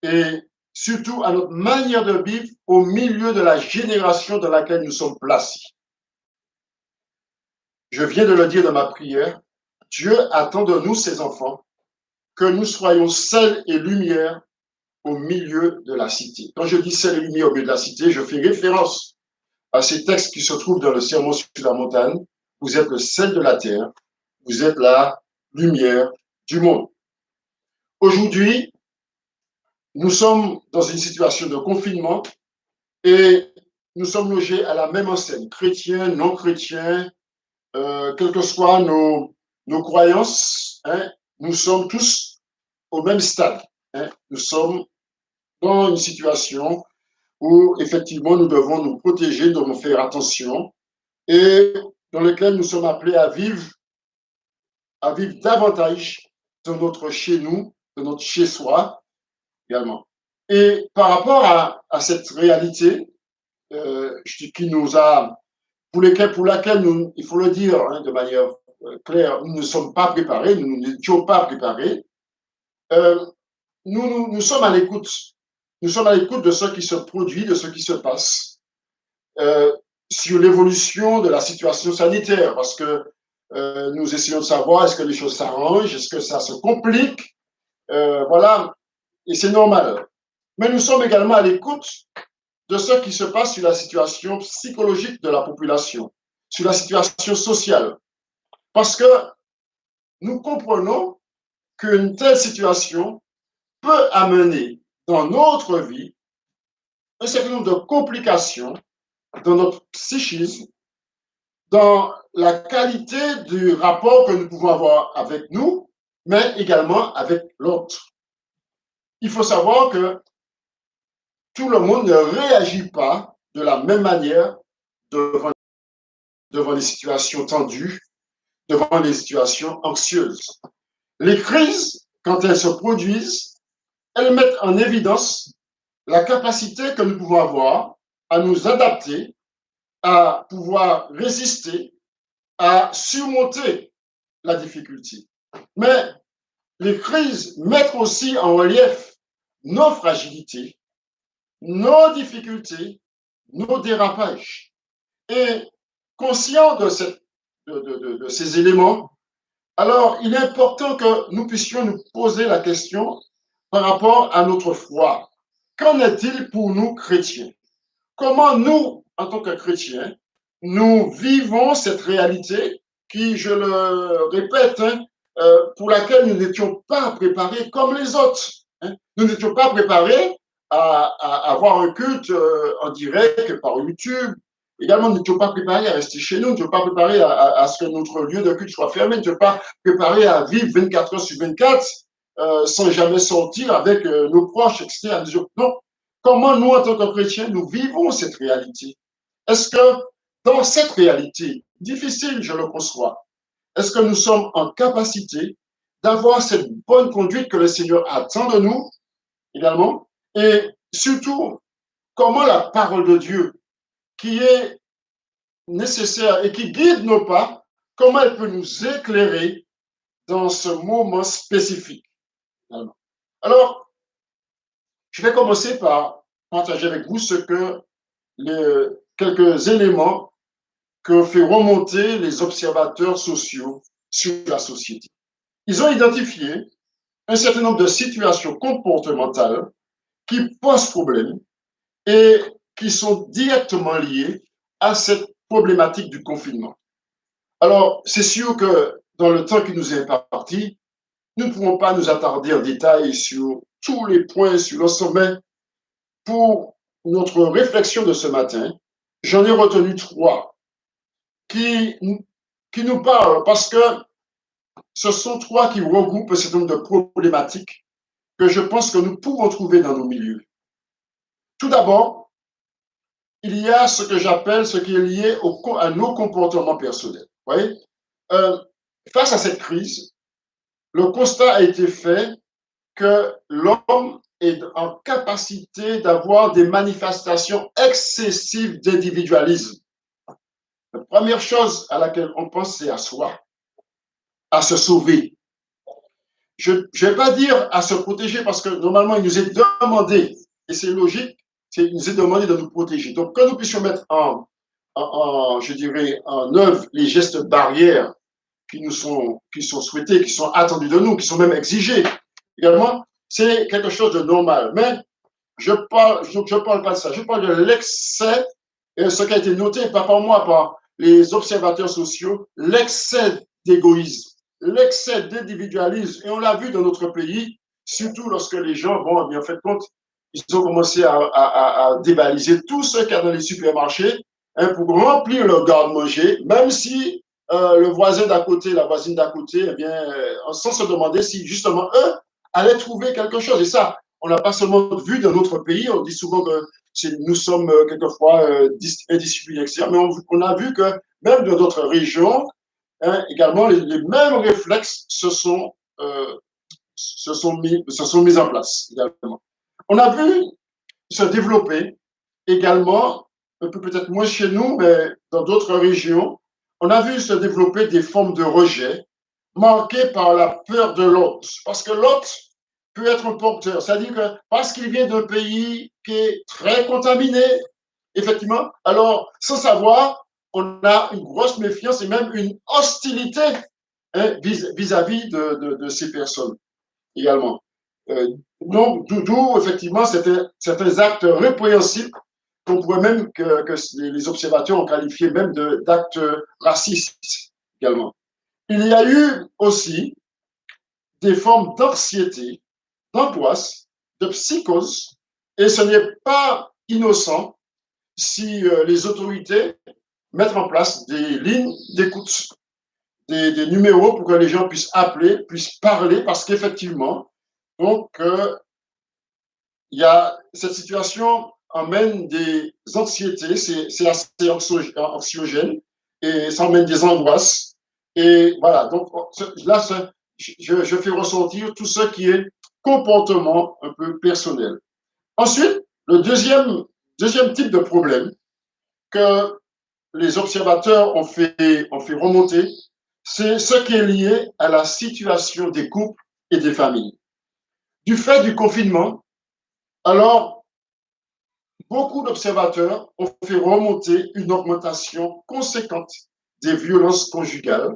et surtout à notre manière de vivre au milieu de la génération dans laquelle nous sommes placés. Je viens de le dire dans ma prière, Dieu attend de nous, ses enfants, que nous soyons sel et lumière au milieu de la cité. Quand je dis sel et lumière au milieu de la cité, je fais référence à ces textes qui se trouvent dans le Sermon sur la montagne. Vous êtes le sel de la terre, vous êtes la lumière du monde. Aujourd'hui, nous sommes dans une situation de confinement et nous sommes logés à la même enseigne, chrétiens, non chrétiens, quelles que soient nos croyances, hein, nous sommes tous au même stade. Hein. Nous sommes dans une situation où effectivement nous devons nous protéger, nous devons faire attention et dans lequel nous sommes appelés à vivre davantage de notre chez nous, de notre chez soi également. Et par rapport à cette réalité qui nous a, pour laquelle nous, il faut le dire hein, de manière claire, nous ne sommes pas préparés, nous n'étions pas préparés, nous sommes à l'écoute. Nous sommes à l'écoute de ce qui se produit, de ce qui se passe sur l'évolution de la situation sanitaire, parce que nous essayons de savoir est-ce que les choses s'arrangent, est-ce que ça se complique, voilà, et c'est normal. Mais nous sommes également à l'écoute de ce qui se passe sur la situation psychologique de la population, sur la situation sociale, parce que nous comprenons qu'une telle situation peut amener dans notre vie un certain nombre de complications dans notre psychisme, dans la qualité du rapport que nous pouvons avoir avec nous, mais également avec l'autre. Il faut savoir que tout le monde ne réagit pas de la même manière devant les situations tendues, devant les situations anxieuses. Les crises, quand elles se produisent, elles mettent en évidence la capacité que nous pouvons avoir à nous adapter, à pouvoir résister, à surmonter la difficulté. Mais les crises mettent aussi en relief nos fragilités, nos difficultés, nos dérapages. Et conscient de ces éléments, alors il est important que nous puissions nous poser la question par rapport à notre foi. Qu'en est-il pour nous chrétiens? Comment nous, en tant que chrétiens, nous vivons cette réalité qui, je le répète, hein, pour laquelle nous n'étions pas préparés comme les autres. Hein. Nous n'étions pas préparés à avoir un culte en direct par YouTube. Également, nous n'étions pas préparés à rester chez nous, nous n'étions pas préparés à ce que notre lieu de culte soit fermé, nous n'étions pas préparés à vivre 24 heures sur 24 sans jamais sortir avec nos proches, etc. Non. Comment nous, en tant que chrétiens, nous vivons cette réalité? Est-ce que dans cette réalité, difficile, je le conçois, est-ce que nous sommes en capacité d'avoir cette bonne conduite que le Seigneur attend de nous également? Et surtout, comment la parole de Dieu, qui est nécessaire et qui guide nos pas, comment elle peut nous éclairer dans ce moment spécifique? Alors, je vais commencer par partager avec vous quelques éléments que fait remonter les observateurs sociaux sur la société. Ils ont identifié un certain nombre de situations comportementales qui posent problème et qui sont directement liées à cette problématique du confinement. Alors, c'est sûr que dans le temps qui nous est imparti, nous ne pouvons pas nous attarder en détail sur tous les points, sur le sommet. Pour notre réflexion de ce matin, j'en ai retenu 3 qui nous parlent parce que ce sont 3 qui regroupent un certain nombre de problématiques que je pense que nous pouvons trouver dans nos milieux. Tout d'abord, il y a ce que j'appelle ce qui est lié à nos comportements personnels. Vous voyez, face à cette crise, le constat a été fait que l'homme est en capacité d'avoir des manifestations excessives d'individualisme. La première chose à laquelle on pense, c'est à soi, à se sauver. Je ne vais pas dire à se protéger parce que normalement, il nous est demandé, et c'est logique, il nous est demandé de nous protéger. Donc, que nous puissions mettre je dirais, en œuvre les gestes barrières qui sont souhaités, qui sont attendus de nous, qui sont même exigés également, c'est quelque chose de normal. Mais je parle pas de ça. Je parle de l'excès, et ce qui a été noté, pas par moi, par les observateurs sociaux, l'excès d'égoïsme, l'excès d'individualisme. Et on l'a vu dans notre pays, surtout lorsque les gens, bon, bien fait compte, ils ont commencé à débaliser tout ce qu'il y a dans les supermarchés, hein, pour remplir leur garde-manger, même si le voisin d'à côté, la voisine d'à côté, eh bien, sans se demander si justement eux allaient trouver quelque chose. Et ça, on n'a pas seulement vu dans notre pays, on dit souvent que nous sommes quelquefois indisciplinés, etc. Mais on a vu que même dans d'autres régions, hein, également, les mêmes réflexes se sont mis en place également. On a vu se développer également, un peu peut-être moins chez nous, mais dans d'autres régions, on a vu se développer des formes de rejet marquées par la peur de l'autre. Parce que l'autre peut être un porteur. C'est-à-dire que parce qu'il vient d'un pays qui est très contaminé, effectivement, alors sans savoir, on a une grosse méfiance et même une hostilité, hein, vis-à-vis de ces personnes également. Donc, d'où effectivement certains actes répréhensibles qu'on pourrait même que les observateurs ont qualifié même d'actes racistes également. Il y a eu aussi des formes d'anxiété, d'angoisse, de psychose, et ce n'est pas innocent si les autorités mettent en place des lignes d'écoute, des numéros pour que les gens puissent appeler, puissent parler, parce qu'effectivement, donc, il y a cette situation emmène des anxiétés, c'est assez anxiogène, et ça emmène des angoisses. Et voilà, donc là, je fais ressortir tout ce qui est comportement un peu personnel. Ensuite, le deuxième type de problème que les observateurs ont fait remonter, c'est ce qui est lié à la situation des couples et des familles. Du fait du confinement, alors, beaucoup d'observateurs ont fait remonter une augmentation conséquente des violences conjugales,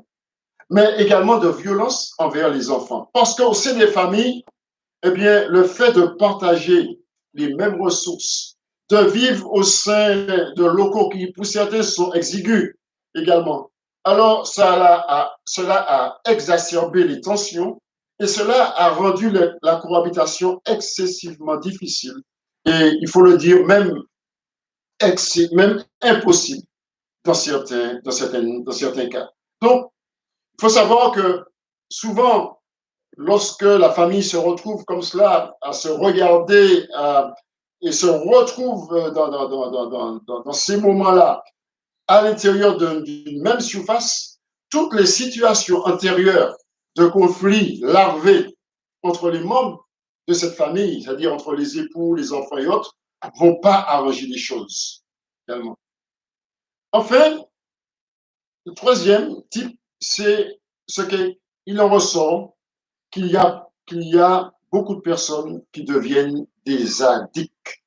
mais également de violences envers les enfants. Parce qu'au sein des familles, eh bien, le fait de partager les mêmes ressources, de vivre au sein de locaux qui, pour certains, sont exigus également, alors cela a exacerbé les tensions et cela a rendu la cohabitation excessivement difficile et, il faut le dire, même impossible dans certains cas. Donc, il faut savoir que souvent, lorsque la famille se retrouve comme cela, à se regarder et se retrouve dans ces moments-là, à l'intérieur d'une même surface, toutes les situations antérieures de conflits larvés entre les membres de cette famille, c'est-à-dire entre les époux, les enfants et autres, ne vont pas arranger les choses. Également. Enfin, le troisième type, c'est ce qu'il en ressort qu'il y a beaucoup de personnes qui deviennent des addicts.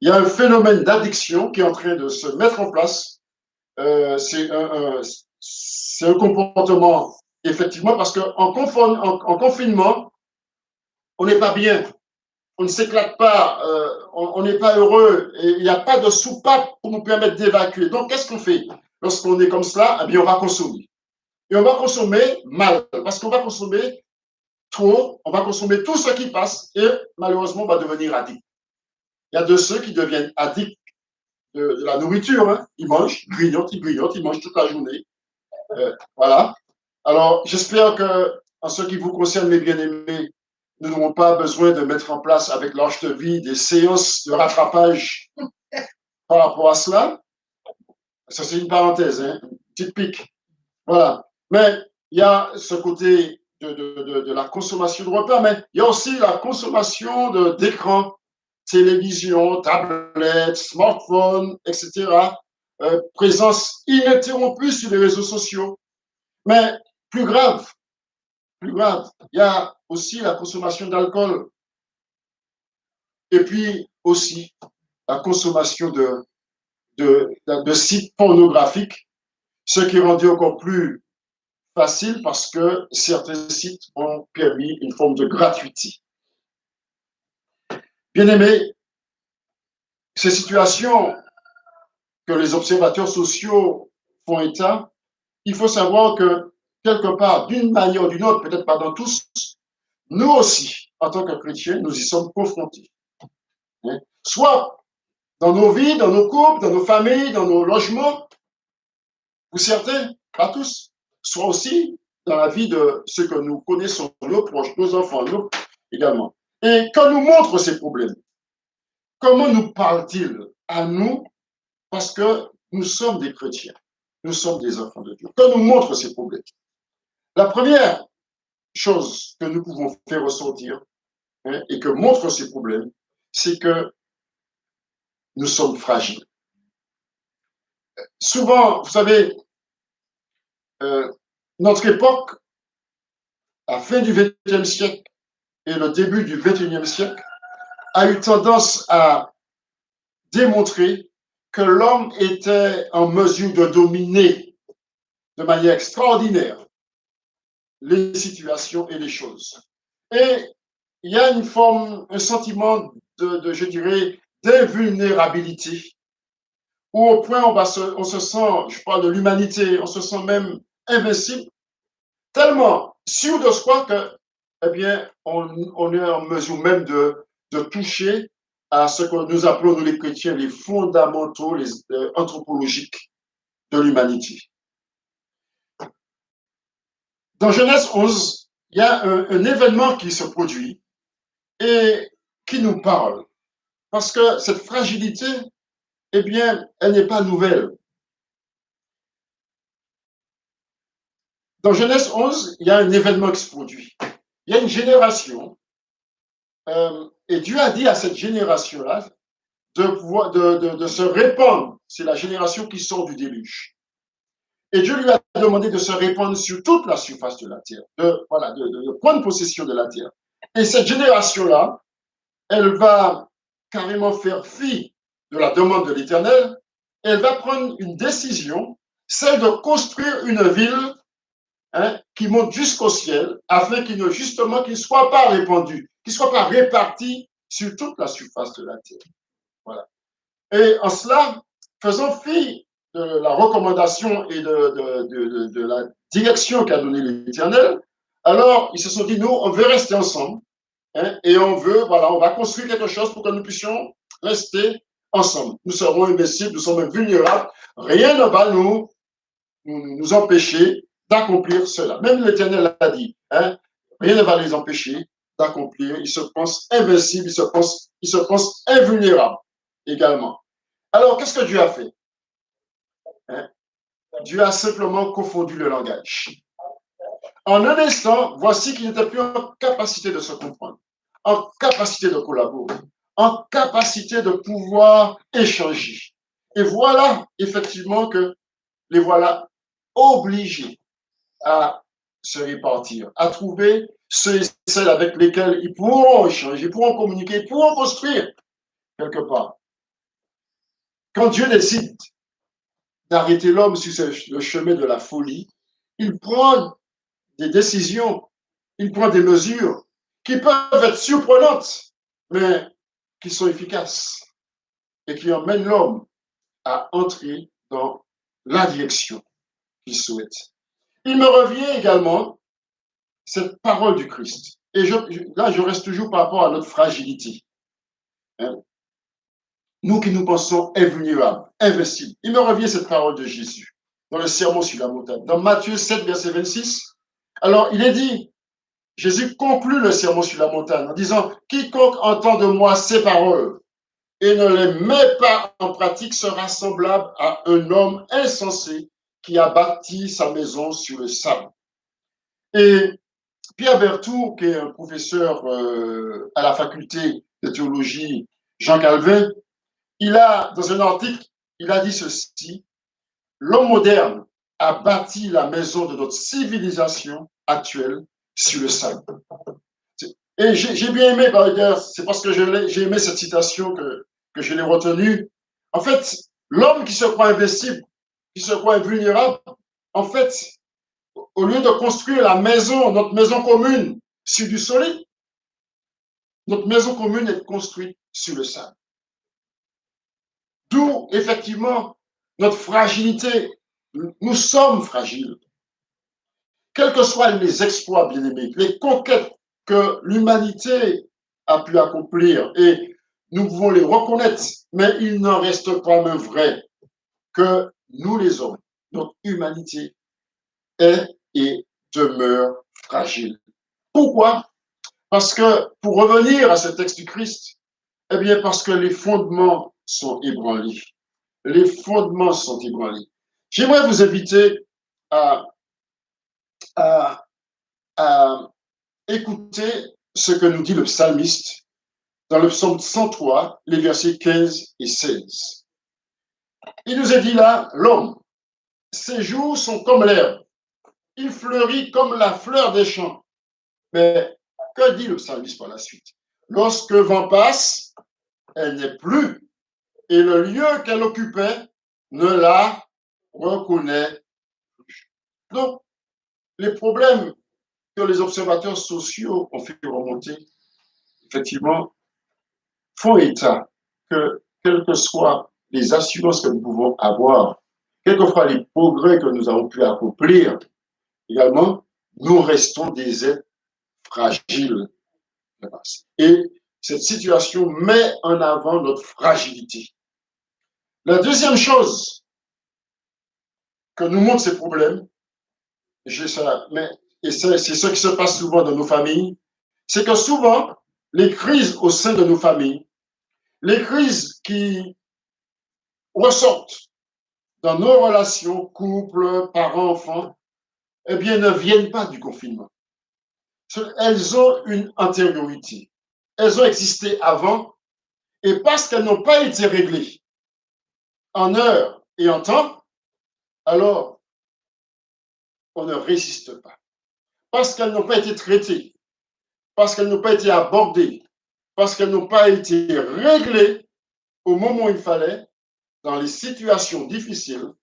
Il y a un phénomène d'addiction qui est en train de se mettre en place. C'est un comportement, effectivement, parce qu'en confinement, on n'est pas bien, on ne s'éclate pas, on n'est pas heureux, et il n'y a pas de soupape pour nous permettre d'évacuer. Donc, qu'est-ce qu'on fait? Lorsqu'on est comme cela, eh bien, on va consommer. Et on va consommer mal, parce qu'on va consommer trop, on va consommer tout ce qui passe, et malheureusement, on va devenir addict. Il y a de ceux qui deviennent addicts de la nourriture, hein. Ils mangent, ils mangent toute la journée. Voilà. Alors, j'espère que, en ce qui vous concerne, mes bien-aimés, nous n'aurons pas besoin de mettre en place avec l'Arche de Vie des séances de rattrapage par rapport à cela. Ça, c'est une parenthèse, hein, une petite pique. Voilà. Mais il y a ce côté de la consommation de repas, mais il y a aussi la consommation d'écrans, télévision, tablettes, smartphones, etc. Présence ininterrompue sur les réseaux sociaux. Mais plus grave, il y a aussi la consommation d'alcool. Et puis aussi la consommation de sites pornographiques, ce qui est rendu encore plus facile parce que certains sites ont permis une forme de gratuité. Bien aimé, ces situations que les observateurs sociaux font état, il faut savoir que quelque part, d'une manière ou d'une autre, peut-être pas dans tous, nous aussi, en tant que chrétiens, nous y sommes confrontés. hein, soit dans nos vies, dans nos couples, dans nos familles, dans nos logements, pour certains, pas tous, soit aussi dans la vie de ceux que nous connaissons, nos proches, nos enfants, nous également. Et quand nous montre ces problèmes, comment nous parle-t-il à nous? Parce que nous sommes des chrétiens, nous sommes des enfants de Dieu. Quand nous montre ces problèmes, la première chose que nous pouvons faire ressortir, hein, et que montre ces problèmes, c'est que nous sommes fragiles. Souvent, vous savez, notre époque, la fin du XXe siècle et le début du XXIe siècle, a eu tendance à démontrer que l'homme était en mesure de dominer de manière extraordinaire les situations et les choses. Et il y a une forme, un sentiment je dirais, d'invulnérabilité, où au point on se sent, je parle de l'humanité, on se sent même invincible, tellement sûr de soi que, eh bien, on est en mesure même de toucher à ce que nous appelons, nous les chrétiens, les fondamentaux anthropologiques de l'humanité. Dans Genèse 11, il y a un événement qui se produit et qui nous parle. Parce que cette fragilité, eh bien, elle n'est pas nouvelle. Dans Genèse 11, il y a un événement qui se produit. Il y a une génération, et Dieu a dit à cette génération-là de se répandre. C'est la génération qui sort du déluge. Et Dieu lui a demandé de se répandre sur toute la surface de la terre, de prendre possession de la terre. Et cette génération-là, elle va carrément faire fi de la demande de l'Éternel, et elle va prendre une décision, celle de construire une ville, hein, qui monte jusqu'au ciel, afin qu'il ne soit pas répandu, qu'il ne soit pas réparti sur toute la surface de la terre. Voilà. Et en cela, faisant fi de la recommandation et de la direction qu'a donnée l'Éternel, alors ils se sont dit, nous, on veut rester ensemble, hein, et on va construire quelque chose pour que nous puissions rester ensemble. Nous serons invincibles, nous sommes vulnérables, rien ne va nous empêcher d'accomplir cela. Même l'Éternel l'a dit, hein, rien ne va les empêcher d'accomplir. Ils se pensent invincibles, ils se pensent invulnérables également. Alors, qu'est-ce que Dieu a fait? Hein? Dieu a simplement confondu le langage. En un instant, voici qu'ils n'étaient plus en capacité de se comprendre, en capacité de collaborer, en capacité de pouvoir échanger. Et voilà, effectivement, que les voilà obligés à se répartir, à trouver ceux et celles avec lesquels ils pourront échanger, ils pourront communiquer, ils pourront construire quelque part. Quand Dieu décide d'arrêter l'homme sur le chemin de la folie, il prend des décisions, il prend des mesures qui peuvent être surprenantes, mais qui sont efficaces et qui emmènent l'homme à entrer dans la direction qu'il souhaite. Il me revient également cette parole du Christ. Et là, je reste toujours par rapport à notre fragilité. Hein? Nous qui nous pensons invulnérables, invincibles. Il me revient cette parole de Jésus dans le Sermon sur la montagne. Dans Matthieu 7, verset 26, alors il est dit, Jésus conclut le Sermon sur la montagne en disant, quiconque entend de moi ces paroles et ne les met pas en pratique sera semblable à un homme insensé qui a bâti sa maison sur le sable. Et Pierre Berthoud, qui est un professeur à la faculté de théologie Jean Calvin, il a, dans un article, il a dit ceci, l'homme moderne a bâti la maison de notre civilisation actuelle sur le sable. Et j'ai bien aimé, d'ailleurs, c'est parce que j'ai aimé cette citation que je l'ai retenue. En fait, l'homme qui se croit invincible, qui se croit invulnérable, en fait, au lieu de construire la maison, notre maison commune, sur du solide, notre maison commune est construite sur le sable. D'où, effectivement, notre fragilité. Nous sommes fragiles. Quels que soient les exploits, bien-aimés, les conquêtes que l'humanité a pu accomplir, et nous pouvons les reconnaître, mais il n'en reste pas moins vrai que nous les hommes, notre humanité est et demeure fragile. Pourquoi? Parce que, pour revenir à ce texte du Christ, eh bien, parce que les fondements sont ébranlés. Les fondements sont ébranlés. J'aimerais vous inviter à, à, à écouter ce que nous dit le psalmiste dans le psaume 103, les versets 15 et 16. Il nous est dit là, l'homme, ses jours sont comme l'herbe, il fleurit comme la fleur des champs. Mais que dit le psalmiste par la suite? Lorsque le vent passe, elle n'est plus, et le lieu qu'elle occupait ne la reconnaît plus. Donc, les problèmes que les observateurs sociaux ont fait remonter, effectivement, font état que, quelles que soient les assurances que nous pouvons avoir, quels que soient les progrès que nous avons pu accomplir, également, nous restons des êtres fragiles. Et cette situation met en avant notre fragilité. La deuxième chose que nous montrent ces problèmes, et c'est ce qui se passe souvent dans nos familles, c'est que souvent, les crises au sein de nos familles, les crises qui ressortent dans nos relations, couple, parents, enfants, eh bien, ne viennent pas du confinement. Elles ont une antériorité. Elles ont existé avant, et parce qu'elles n'ont pas été réglées en heure et en temps, alors on ne résiste pas. Parce qu'elles n'ont pas été traitées, parce qu'elles n'ont pas été abordées, parce qu'elles n'ont pas été réglées au moment où il fallait, dans les situations difficiles,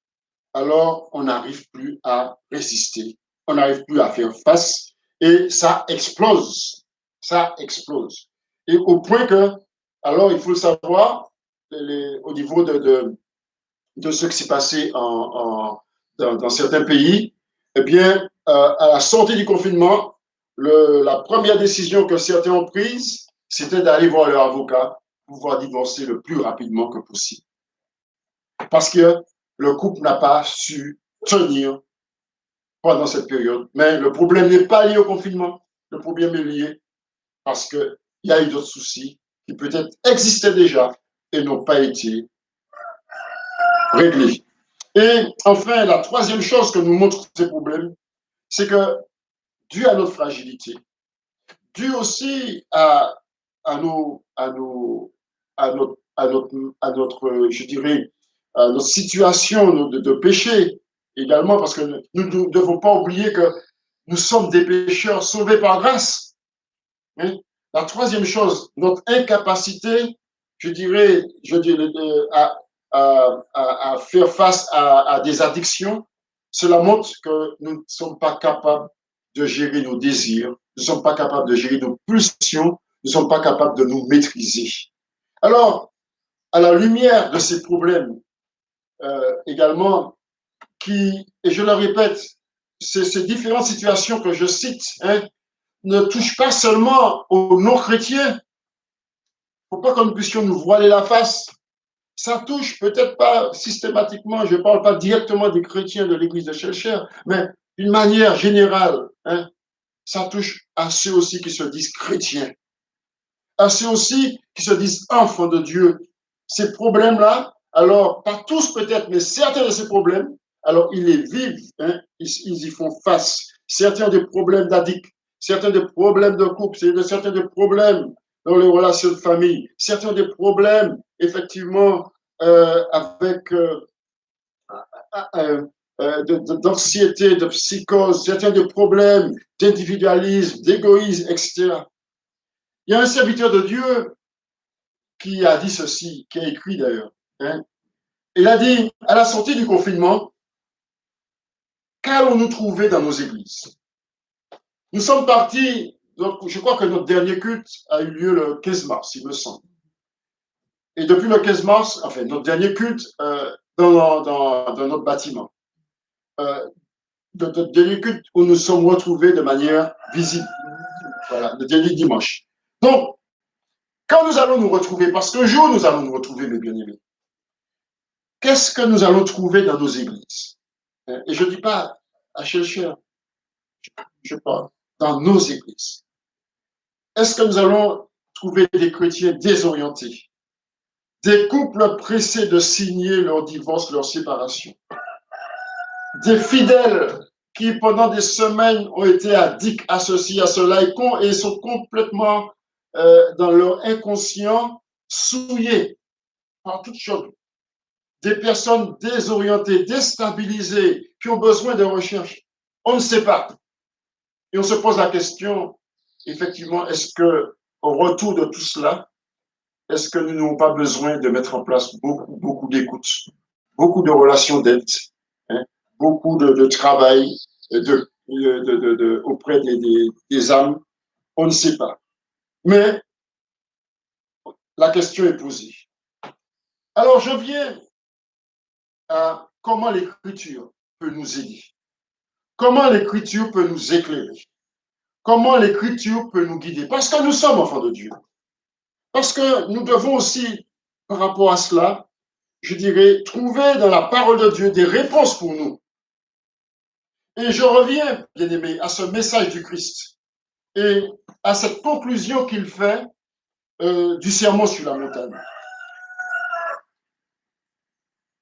alors on n'arrive plus à résister, on n'arrive plus à faire face et ça explose. Ça explose. Et au point que, alors il faut le savoir, au niveau de ce qui s'est passé dans certains pays, eh bien, à la sortie du confinement, la première décision que certains ont prise, c'était d'aller voir leur avocat pour pouvoir divorcer le plus rapidement que possible. Parce que le couple n'a pas su tenir pendant cette période. Mais le problème n'est pas lié au confinement. Le problème est lié parce qu'il y a eu d'autres soucis qui peut-être existaient déjà et n'ont pas été réglés. Et enfin, la troisième chose que nous montrent ces problèmes, c'est que, dû à notre fragilité, dû aussi à notre, je dirais, à notre situation de péché également, parce que nous ne devons pas oublier que nous sommes des pécheurs sauvés par grâce. Hein? La troisième chose, notre incapacité, je dirais à faire face à des addictions, cela montre que nous ne sommes pas capables de gérer nos désirs, nous ne sommes pas capables de gérer nos pulsions, nous ne sommes pas capables de nous maîtriser. Alors, à la lumière de ces problèmes également, et je le répète, ces différentes situations que je cite ne touchent pas seulement aux non-chrétiens. Il ne faut pas que nous puissions nous voiler la face. Ça touche peut-être pas systématiquement, je ne parle pas directement des chrétiens de l'église de Chelcher, mais d'une manière générale, ça touche à ceux aussi qui se disent chrétiens, à ceux aussi qui se disent enfants de Dieu. Ces problèmes-là, alors, pas tous peut-être, mais certains de ces problèmes, alors ils les vivent, ils y font face. Certains des problèmes d'addict, certains des problèmes de couple, certains des problèmes dans les relations de famille, certains des problèmes, effectivement, avec d'anxiété, de psychose, certains des problèmes d'individualisme, d'égoïsme, etc. Il y a un serviteur de Dieu qui a dit ceci, qui a écrit d'ailleurs. Il a dit, à la sortie du confinement, qu'allons-nous trouver dans nos églises? Nous sommes partis, je crois que notre dernier culte a eu lieu le 15 mars, il me semble. Et depuis le 15 mars, enfin, notre dernier culte dans notre bâtiment. Notre dernier culte où nous sommes retrouvés de manière visible. Voilà, le dernier dimanche. Donc, Quand nous allons nous retrouver, parce qu'un jour nous allons nous retrouver, mes bien-aimés, qu'est-ce que nous allons trouver dans nos églises? Et je ne dis pas à chercher, je parle dans nos églises. Est-ce que nous allons trouver des chrétiens désorientés, des couples pressés de signer leur divorce, leur séparation, des fidèles qui pendant des semaines ont été addicts à ceci, à cela et sont complètement dans leur inconscient souillés par toutes choses, des personnes désorientées, déstabilisées, qui ont besoin de recherche. On ne sait pas. Et on se pose la question, effectivement, est-ce que au retour de tout cela, est-ce que nous n'avons pas besoin de mettre en place beaucoup d'écoute, beaucoup de relations d'aide, hein, beaucoup de travail auprès des âmes? On ne sait pas. Mais la question est posée. Alors, je viens à comment l'Écriture peut nous aider, comment l'Écriture peut nous éclairer, comment l'Écriture peut nous guider, parce que nous sommes enfants de Dieu. Parce que nous devons aussi, par rapport à cela, je dirais, trouver dans la parole de Dieu des réponses pour nous. Et je reviens, bien-aimé, à ce message du Christ et à cette conclusion qu'il fait du sermon sur la montagne.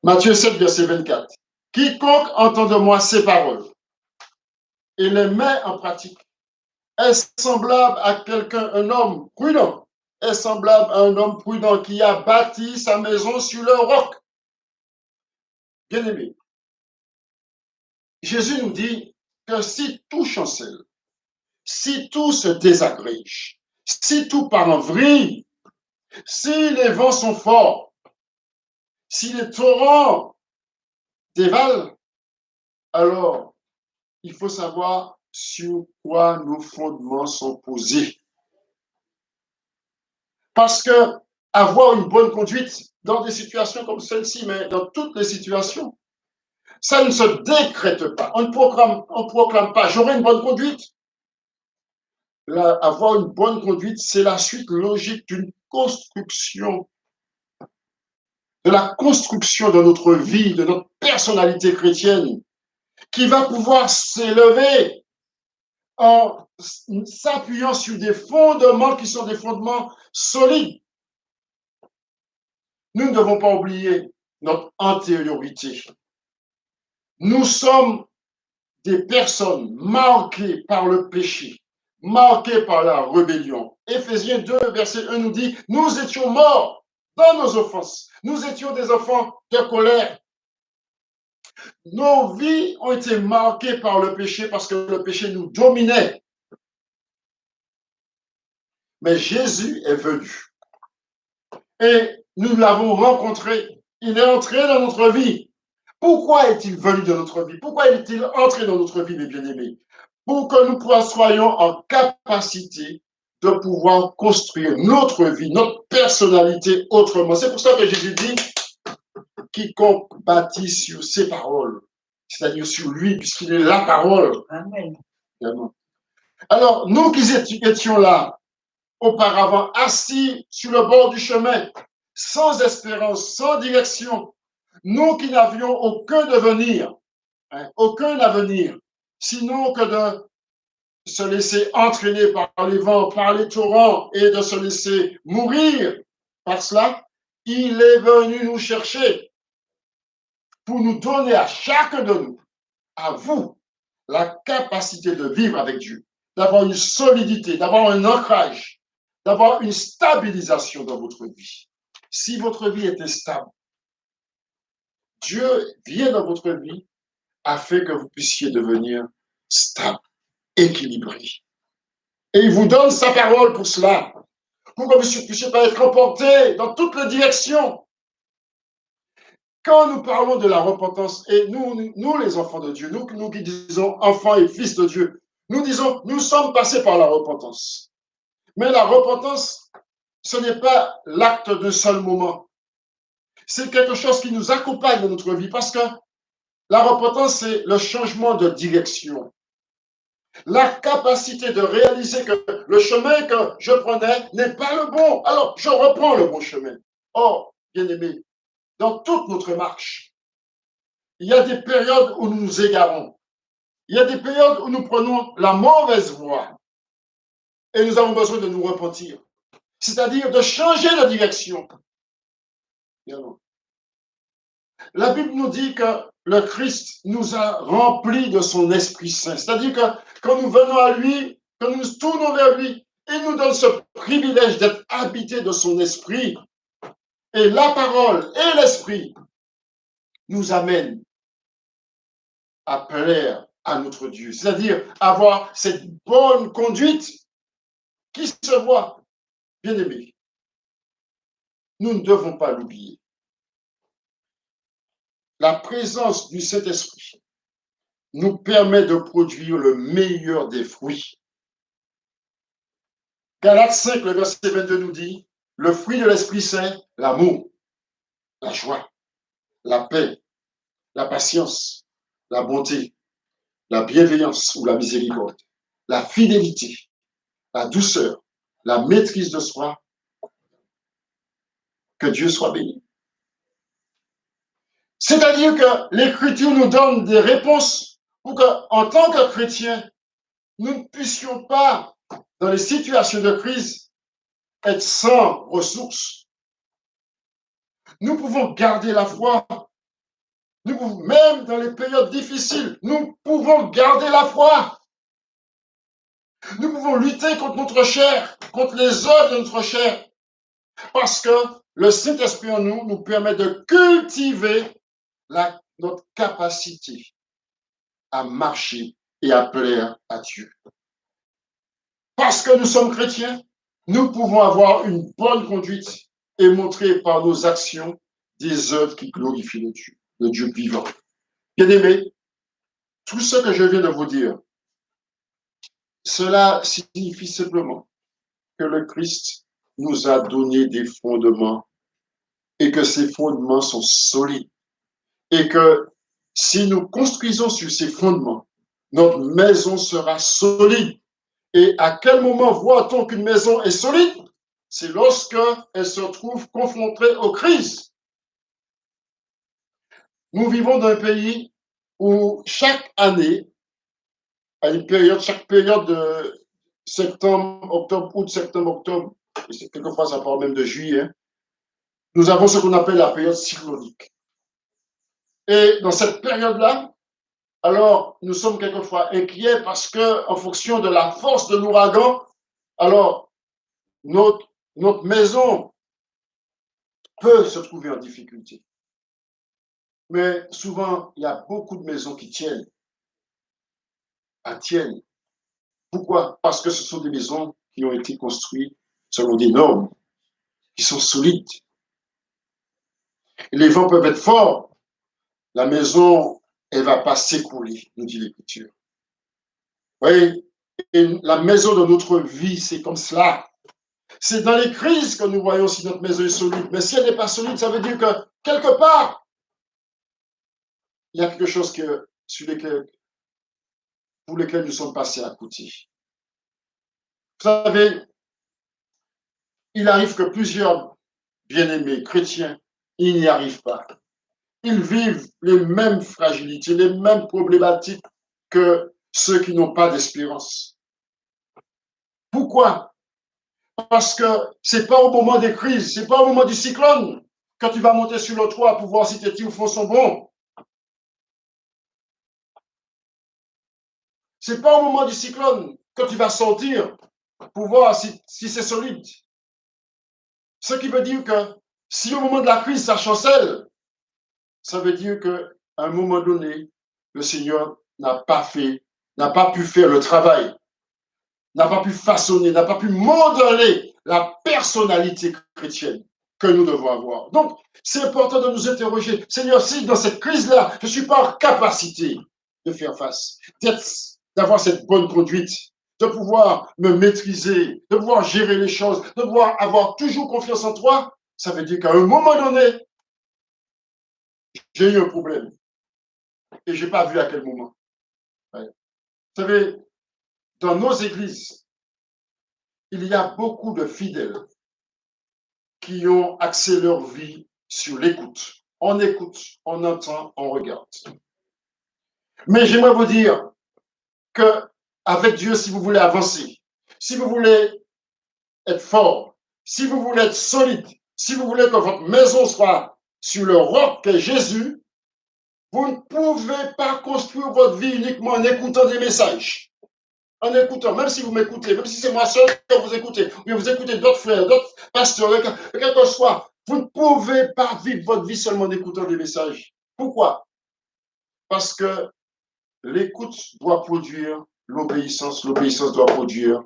Matthieu 7, verset 24. Quiconque entend de moi ces paroles et les met en pratique est semblable à quelqu'un, un homme prudent, est semblable à un homme prudent qui a bâti sa maison sur le roc. Bien-aimé, Jésus nous dit que si tout chancelle, si tout se désagrège, si tout part en vrille, si les vents sont forts, si les torrents dévalent, alors il faut savoir sur quoi nos fondements sont posés. Parce que avoir une bonne conduite dans des situations comme celle-ci, mais dans toutes les situations, ça ne se décrète pas. On ne proclame pas, j'aurai une bonne conduite. Là, avoir une bonne conduite, c'est la suite logique d'une construction, de la construction de notre vie, de notre personnalité chrétienne, qui va pouvoir s'élever en s'appuyant sur des fondements qui sont des fondements solides. Nous ne devons pas oublier notre antériorité. Nous sommes des personnes marquées par le péché, marquées par la rébellion. Éphésiens 2, verset 1 nous dit, nous étions morts dans nos offenses. Nous étions des enfants de colère. Nos vies ont été marquées par le péché parce que le péché nous dominait. Mais Jésus est venu et nous l'avons rencontré. Il est entré dans notre vie. Pourquoi est-il venu dans notre vie? Pourquoi est-il entré dans notre vie, mes bien-aimés? Pour que nous soyons en capacité de pouvoir construire notre vie, notre personnalité autrement. C'est pour ça que Jésus dit, quiconque bâtit sur ses paroles, c'est-à-dire sur lui, puisqu'il est la parole. Amen. Alors, nous qui étions là, auparavant, assis sur le bord du chemin, sans espérance, sans direction, nous qui n'avions aucun devenir, aucun avenir, sinon que de se laisser entraîner par les vents, par les torrents et de se laisser mourir par cela, il est venu nous chercher pour nous donner à chacun de nous, à vous, la capacité de vivre avec Dieu, d'avoir une solidité, d'avoir un ancrage, d'avoir une stabilisation dans votre vie. Si votre vie est instable, Dieu vient dans votre vie afin que vous puissiez devenir stable, équilibré. Et il vous donne sa parole pour cela, pour que vous ne puissiez pas être emporté dans toutes les directions. Quand nous parlons de la repentance, et nous les enfants de Dieu, nous qui disons enfants et fils de Dieu, nous disons, nous sommes passés par la repentance. Mais la repentance, ce n'est pas l'acte d'un seul moment. C'est quelque chose qui nous accompagne dans notre vie parce que la repentance, c'est le changement de direction. La capacité de réaliser que le chemin que je prenais n'est pas le bon. Alors, je reprends le bon chemin. Or, bien-aimé, dans toute notre marche, il y a des périodes où nous nous égarons. Il y a des périodes où nous prenons la mauvaise voie et nous avons besoin de nous repentir. C'est-à-dire de changer de direction. La Bible nous dit que le Christ nous a remplis de son Esprit Saint. C'est-à-dire que quand nous venons à lui, quand nous nous tournons vers lui, il nous donne ce privilège d'être habité de son Esprit. Et la parole et l'Esprit nous amènent à plaire à notre Dieu. C'est-à-dire avoir cette bonne conduite qui se voit. Bien-aimé, nous ne devons pas l'oublier. La présence du Saint-Esprit nous permet de produire le meilleur des fruits. Galates 5, le verset 22 nous dit, le fruit de l'Esprit Saint, l'amour, la joie, la paix, la patience, la bonté, la bienveillance ou la miséricorde, la fidélité, la douceur, la maîtrise de soi. Que Dieu soit béni. C'est-à-dire que l'Écriture nous donne des réponses pour qu'en tant que chrétiens, nous ne puissions pas, dans les situations de crise, être sans ressources. Nous pouvons garder la foi. Même dans les périodes difficiles, nous pouvons garder la foi. Nous pouvons lutter contre notre chair, contre les œuvres de notre chair, parce que le Saint-Esprit en nous nous permet de cultiver notre capacité à marcher et à plaire à Dieu. Parce que nous sommes chrétiens, nous pouvons avoir une bonne conduite et montrer par nos actions des œuvres qui glorifient le Dieu vivant. Bien-aimés, tout ce que je viens de vous dire, cela signifie simplement que le Christ nous a donné des fondements et que ces fondements sont solides et que si nous construisons sur ces fondements, notre maison sera solide. Et à quel moment voit-on qu'une maison est solide? C'est lorsque elle se trouve confrontée aux crises. Nous vivons dans un pays où chaque année, à une période, chaque période de septembre, octobre, août, septembre, octobre, et quelquefois ça parle même de juillet, nous avons ce qu'on appelle la période cyclonique. Et dans cette période-là, alors nous sommes quelquefois inquiets parce que, en fonction de la force de l'ouragan, alors notre maison peut se trouver en difficulté. Mais souvent, il y a beaucoup de maisons qui tiennent. Pourquoi? Parce que ce sont des maisons qui ont été construites selon des normes, qui sont solides. Les vents peuvent être forts. La maison, elle ne va pas s'écrouler, nous dit l'Écriture. Vous voyez, et la maison de notre vie, c'est comme cela. C'est dans les crises que nous voyons si notre maison est solide. Mais si elle n'est pas solide, ça veut dire que quelque part, il y a quelque chose pour lequel nous sommes passés à côté. Vous savez, il arrive que plusieurs bien-aimés chrétiens, ils n'y arrivent pas. Ils vivent les mêmes fragilités, les mêmes problématiques que ceux qui n'ont pas d'espérance. Pourquoi? Parce que ce n'est pas au moment des crises, ce n'est pas au moment du cyclone que tu vas monter sur le toit pour voir si tes tirs au fond sont bons. Ce n'est pas au moment du cyclone que tu vas sortir pour voir si c'est solide. Ce qui veut dire que si au moment de la crise, ça chancelle, ça veut dire qu'à un moment donné, le Seigneur n'a pas pu faire le travail, n'a pas pu façonner, n'a pas pu modeler la personnalité chrétienne que nous devons avoir. Donc, c'est important de nous interroger. Seigneur, si dans cette crise-là, je ne suis pas en capacité de faire face, d'avoir cette bonne conduite, de pouvoir me maîtriser, de pouvoir gérer les choses, de pouvoir avoir toujours confiance en toi, ça veut dire qu'à un moment donné, j'ai eu un problème et je n'ai pas vu à quel moment. Ouais. Vous savez, dans nos églises, il y a beaucoup de fidèles qui ont axé leur vie sur l'écoute. On écoute, on entend, on regarde. Mais j'aimerais vous dire que avec Dieu, si vous voulez avancer, si vous voulez être fort, si vous voulez être solide, si vous voulez que votre maison soit sur le roc qu'est Jésus, vous ne pouvez pas construire votre vie uniquement en écoutant des messages. En écoutant, même si vous m'écoutez, même si c'est moi seul que vous écoutez, ou vous écoutez d'autres frères, d'autres pasteurs, quel que soit, vous ne pouvez pas vivre votre vie seulement en écoutant des messages. Pourquoi? Parce que l'écoute doit produire l'obéissance doit produire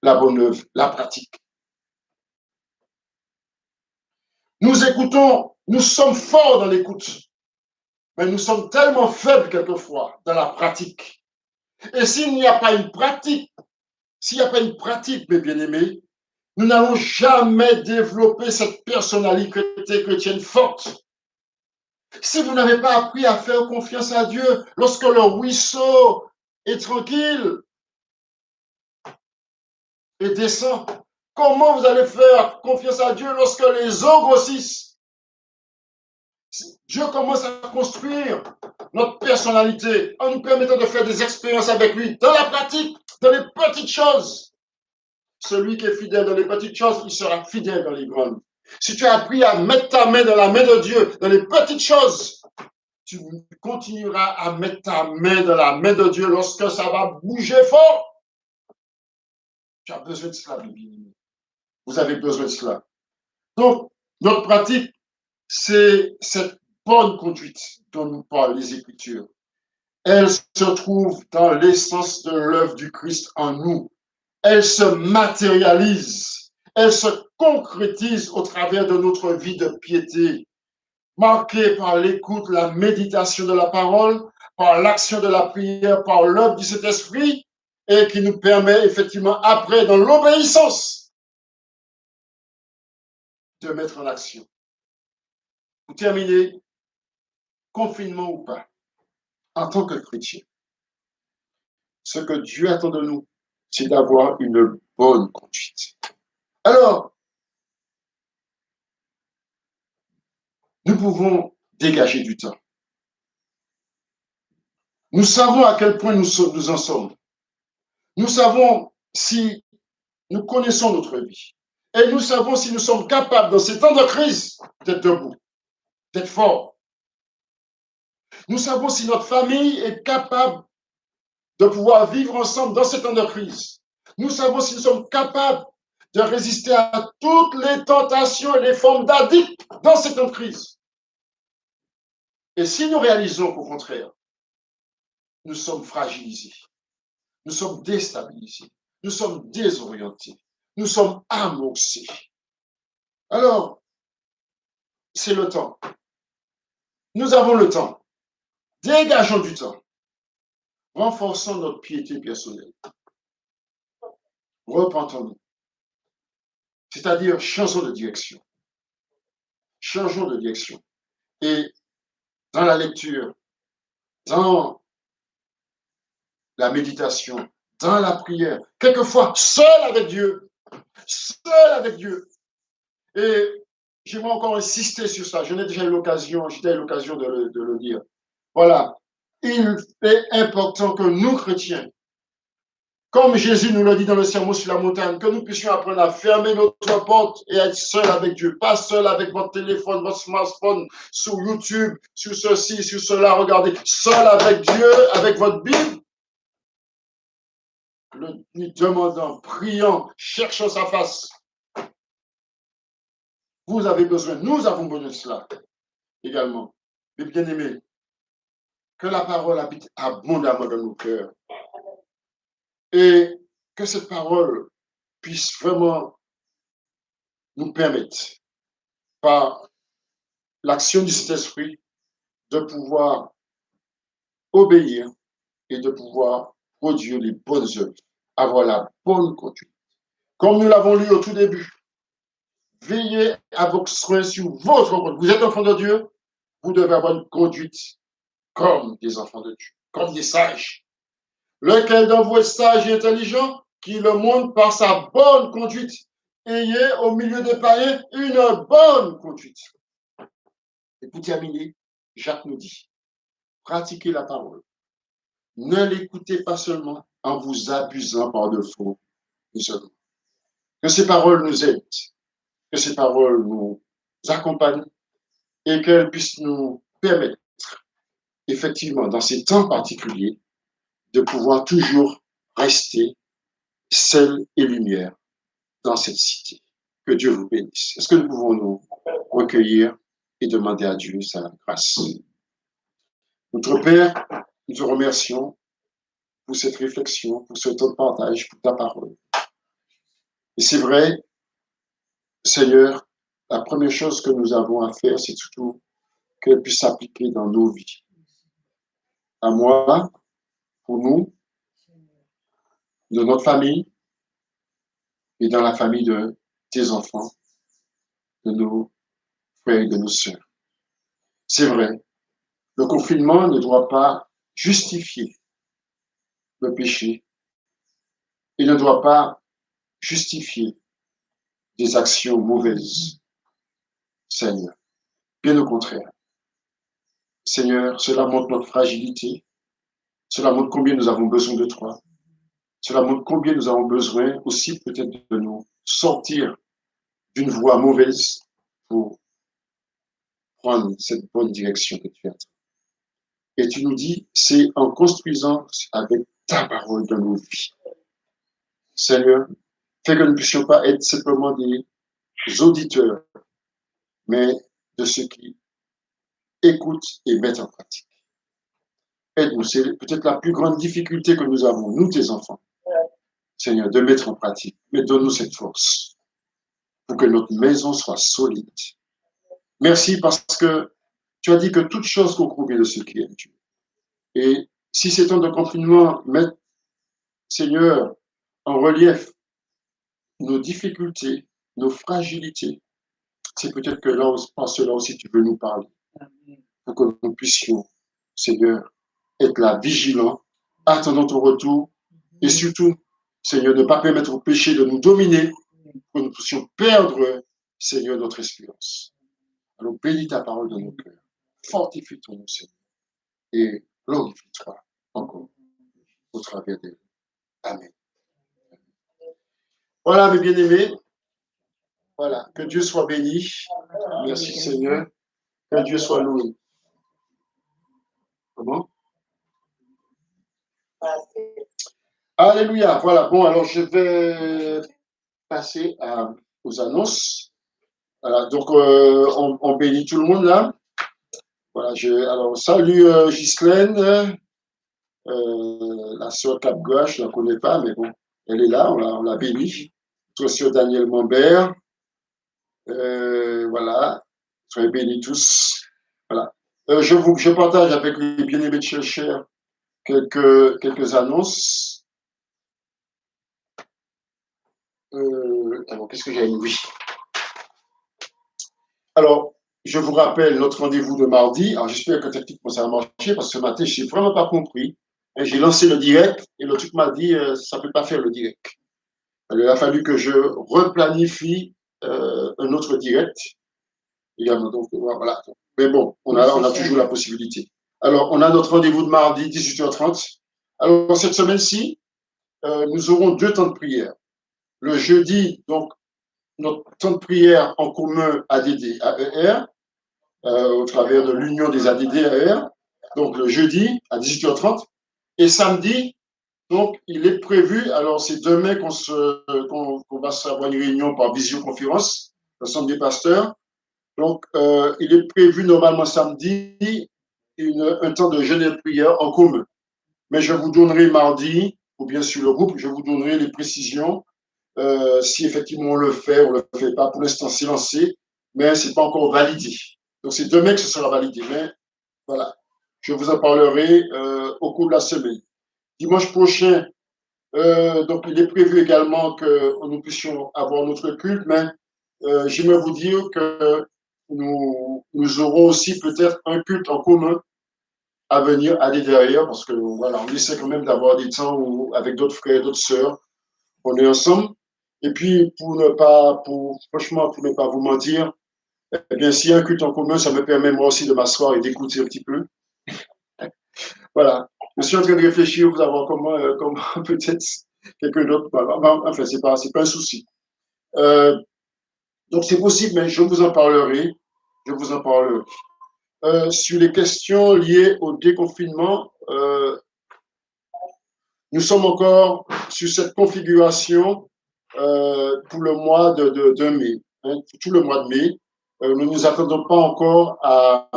la bonne œuvre, la pratique. Nous écoutons, nous sommes forts dans l'écoute, mais nous sommes tellement faibles quelquefois dans la pratique. Et s'il n'y a pas une pratique, mes bien-aimés, nous n'allons jamais développer cette personnalité chrétienne forte. Si vous n'avez pas appris à faire confiance à Dieu lorsque le ruisseau est tranquille et descend, comment vous allez faire confiance à Dieu lorsque les eaux grossissent? Dieu commence à construire notre personnalité en nous permettant de faire des expériences avec lui dans la pratique, dans les petites choses. Celui qui est fidèle dans les petites choses, il sera fidèle dans les grandes. Si tu as appris à mettre ta main dans la main de Dieu, dans les petites choses, tu continueras à mettre ta main dans la main de Dieu lorsque ça va bouger fort. Tu as besoin de cela, bien-aimé. Vous avez besoin de cela. Donc, notre pratique, c'est cette bonne conduite dont nous parlent les Écritures. Elle se trouve dans l'essence de l'œuvre du Christ en nous. Elle se matérialise, elle se concrétise au travers de notre vie de piété, marquée par l'écoute, la méditation de la parole, par l'action de la prière, par l'œuvre du Saint-Esprit, et qui nous permet effectivement après, dans l'obéissance, de mettre en action. Pour terminer, confinement ou pas, en tant que chrétien, ce que Dieu attend de nous, c'est d'avoir une bonne conduite. Alors, nous pouvons dégager du temps. Nous savons à quel point nous en sommes. Nous savons si nous connaissons notre vie. Et nous savons si nous sommes capables, dans ces temps de crise, d'être debout, d'être forts. Nous savons si notre famille est capable de pouvoir vivre ensemble dans ces temps de crise. Nous savons si nous sommes capables de résister à toutes les tentations et les formes d'addict dans ces temps de crise. Et si nous réalisons qu'au contraire, nous sommes fragilisés, nous sommes déstabilisés, nous sommes désorientés, nous sommes amoxés. Alors, c'est le temps. Nous avons le temps. Dégageons du temps. Renforçons notre piété personnelle. Repentons-nous. C'est-à-dire, changeons de direction. Changeons de direction. Et dans la lecture, dans la méditation, dans la prière, quelquefois seul avec Dieu. Seul avec Dieu. Et j'aimerais encore insister sur ça. J'ai déjà eu l'occasion de le dire. Voilà. Il est important que nous, chrétiens, comme Jésus nous l'a dit dans le sermon sur la montagne, que nous puissions apprendre à fermer notre porte et à être seul avec Dieu. Pas seul avec votre téléphone, votre smartphone, sur YouTube, sur ceci, sur cela. Regardez, seul avec Dieu, avec votre Bible. Lui demandant, priant, cherchant sa face. Vous avez besoin, nous avons besoin de cela également. Mais bien aimés, que la parole habite abondamment dans nos cœurs et que cette parole puisse vraiment nous permettre, par l'action du Saint-Esprit, de pouvoir obéir et de pouvoir produire les bonnes œuvres, avoir la bonne conduite. Comme nous l'avons lu au tout début, veillez à vos soins sur votre conduite. Vous êtes enfant de Dieu, vous devez avoir une conduite comme des enfants de Dieu, comme des sages. Lequel d'entre vous est sage et intelligent, qui le montre par sa bonne conduite. Ayez au milieu des païens une bonne conduite. Et pour terminer, Jacques nous dit, pratiquez la parole. Ne l'écoutez pas seulement en vous abusant par de faux raisonnements. Que ces paroles nous aident, que ces paroles nous accompagnent et qu'elles puissent nous permettre, effectivement, dans ces temps particuliers, de pouvoir toujours rester sel et lumière dans cette cité. Que Dieu vous bénisse. Est-ce que nous pouvons nous recueillir et demander à Dieu sa grâce? Notre Père, nous te remercions pour cette réflexion, pour ce temps de partage, pour ta parole. Et c'est vrai, Seigneur, la première chose que nous avons à faire, c'est surtout qu'elle puisse s'appliquer dans nos vies. À moi, pour nous, de notre famille et dans la famille de tes enfants, de nos frères et de nos sœurs. C'est vrai, le confinement ne doit pas justifier le péché. Il ne doit pas justifier des actions mauvaises, Seigneur. Bien au contraire. Seigneur, cela montre notre fragilité. Cela montre combien nous avons besoin de toi. Cela montre combien nous avons besoin aussi peut-être de nous sortir d'une voie mauvaise pour prendre cette bonne direction que tu as. Et tu nous dis, c'est en construisant avec ta parole dans nos vies. Seigneur, fais que nous ne puissions pas être simplement des auditeurs, mais de ceux qui écoutent et mettent en pratique. Aide-nous, c'est peut-être la plus grande difficulté que nous avons, nous tes enfants, Seigneur, de mettre en pratique. Mais donne-nous cette force pour que notre maison soit solide. Merci parce que tu as dit que toute chose concourt de ceux qui aiment Dieu. Et si ces temps de confinement mettent, Seigneur, en relief nos difficultés, nos fragilités, c'est peut-être que là, par cela aussi, tu veux nous parler. Pour que nous puissions, Seigneur, être là, vigilants, attendant ton retour, et surtout, Seigneur, ne pas permettre au péché de nous dominer, pour que nous puissions perdre, Seigneur, notre espérance. Alors, bénis ta parole dans nos cœurs. Fortifie ton nom, Seigneur. Et glorifie-toi encore au travers d'elle. Amen. Voilà, mes bien-aimés. Voilà, que Dieu soit béni. Merci, Seigneur. Que Dieu soit loué. Comment? Alléluia. Voilà, bon, alors je vais passer aux annonces. Voilà, donc on bénit tout le monde là. Voilà, alors salut Ghislaine, la sœur Cap Gauche, je ne la connais pas, mais bon, elle est là, on l'a bénie. Notre sœur Daniel Mambert, voilà, soyez bénis tous. Voilà. Je partage avec les bien-aimés de Cher quelques annonces. Alors, qu'est-ce que j'ai mis? Oui. Alors, je vous rappelle notre rendez-vous de mardi. Alors, j'espère que techniquement ça va marcher parce que ce matin, je n'ai vraiment pas compris. J'ai lancé le direct et le truc m'a dit ça ne peut pas faire le direct. Alors, il a fallu que je replanifie un autre direct. Également, donc, voilà. Mais bon, on a toujours la possibilité. Alors, on a notre rendez-vous de mardi, 18h30. Alors, cette semaine-ci, nous aurons 2 temps de prière. Le jeudi, donc, notre temps de prière en commun ADD AER, au travers de l'union des ADD AER, donc le jeudi à 18h30. Et samedi, donc, il est prévu, alors c'est demain qu'on va avoir une réunion par visioconférence, l'ensemble des pasteurs. Donc, il est prévu normalement samedi un temps de jeûne et de prière en commun. Mais je vous donnerai mardi, ou bien sur le groupe, je vous donnerai les précisions. Si effectivement on le fait pas. Pour l'instant, c'est lancé, mais ce n'est pas encore validé. Donc, c'est demain que ce sera validé. Mais voilà, je vous en parlerai au cours de la semaine. Dimanche prochain, donc il est prévu également que nous puissions avoir notre culte, mais j'aimerais vous dire que nous aurons aussi peut-être un culte en commun à venir aller derrière parce que voilà, on essaie quand même d'avoir des temps où, avec d'autres frères, d'autres sœurs, on est ensemble. Et puis, franchement, pour ne pas vous mentir, eh bien, s'il y a un culte en commun, ça me permet moi aussi de m'asseoir et d'écouter un petit peu. Voilà. Je suis en train de réfléchir pour savoir comment peut-être quelqu'un d'autre. Enfin, c'est pas un souci. Donc, c'est possible, mais je vous en parlerai. Je vous en parlerai. Sur les questions liées au déconfinement, nous sommes encore sur cette configuration pour le mois de mai, hein, tout le mois de mai. Nous ne nous attendons pas encore à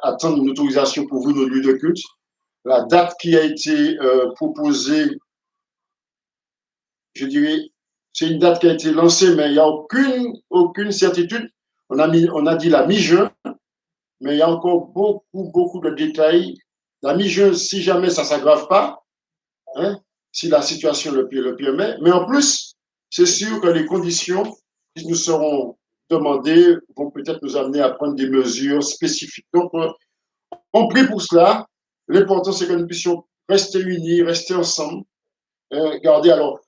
attendre une autorisation pour ouvrir nos lieux de culte. La date qui a été proposée, je dirais, c'est une date qui a été lancée, mais il n'y a aucune certitude. On a dit la mi-juin, mais il y a encore beaucoup de détails. La mi-juin, si jamais ça ne s'aggrave pas, hein, si la situation le permet. Mais en plus, c'est sûr que les conditions qui nous seront demandées vont peut-être nous amener à prendre des mesures spécifiques. Donc, on prie pour cela. L'important, c'est que nous puissions rester unis, rester ensemble. Regardez, alors,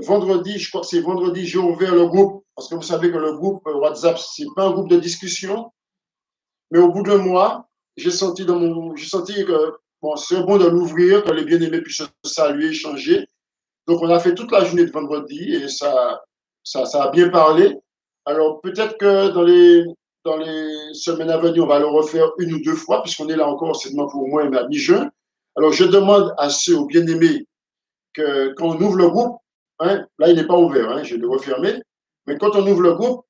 vendredi, je crois que c'est vendredi, j'ai ouvert le groupe, parce que vous savez que le groupe WhatsApp, ce n'est pas un groupe de discussion, mais au bout d'un mois, j'ai senti que bon, c'est bon de l'ouvrir, que les bien-aimés puissent se saluer, échanger. Donc, on a fait toute la journée de vendredi et ça a bien parlé. Alors, peut-être que dans les semaines à venir, on va le refaire une ou deux fois, puisqu'on est là encore seulement pour moi et ma mi-juin. Alors, je demande à ceux, aux bien-aimés, que quand on ouvre le groupe, hein, là, il n'est pas ouvert, hein, je vais le refermer, mais quand on ouvre le groupe,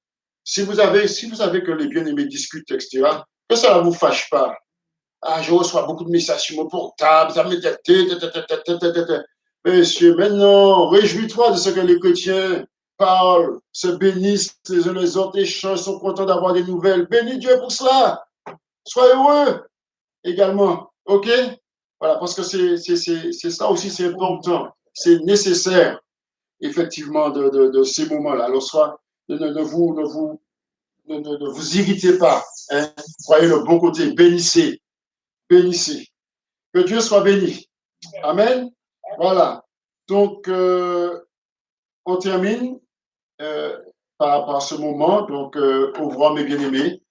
si vous savez que les bien-aimés discutent, etc., que ça ne vous fâche pas. Ah, je reçois beaucoup de messages sur mon portable, ça me dit, monsieur, maintenant, réjouis-toi de ce que les chrétiens parlent, se bénissent les uns les autres, échangent, sont contents d'avoir des nouvelles. Bénis Dieu pour cela. Sois heureux également. OK? Voilà, parce que c'est ça aussi, c'est important. C'est nécessaire, effectivement, de ces moments-là. Alors, soit ne vous irritez pas. Hein? Croyez le bon côté. Bénissez. Bénissez. Que Dieu soit béni. Amen. Voilà. Donc, on termine par rapport à ce moment. Donc, au revoir, mes bien-aimés.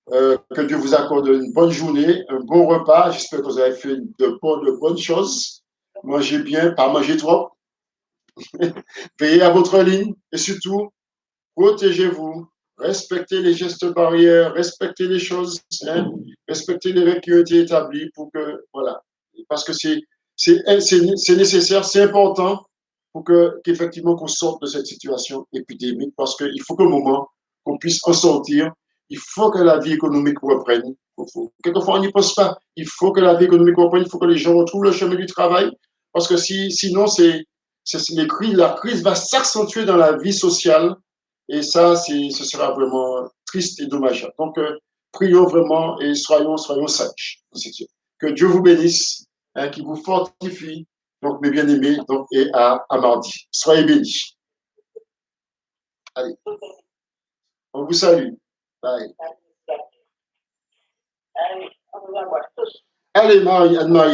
Que Dieu vous accorde une bonne journée, un bon repas. J'espère que vous avez fait de bonnes choses. Mangez bien, pas manger trop. Veillez à votre ligne et surtout, protégez-vous. Respectez les gestes barrières, respectez les choses, hein, respectez les règles qui ont été établies pour que, voilà, parce que c'est nécessaire, c'est important pour qu'effectivement qu'on sorte de cette situation épidémique, parce qu'il faut qu'au moment qu'on puisse en sortir, il faut que la vie économique reprenne. Quelquefois, on n'y pense pas. Il faut que la vie économique reprenne, il faut que les gens retrouvent le chemin du travail, parce que sinon, la crise va s'accentuer dans la vie sociale, et ça, ce sera vraiment triste et dommageable. Donc, prions vraiment et soyons sages. Que Dieu vous bénisse, hein, qu'il vous fortifie, donc mes bien-aimés, donc, et à mardi. Soyez bénis. Allez, on vous salue. Bye. Allez, Marie, Anne-Marie.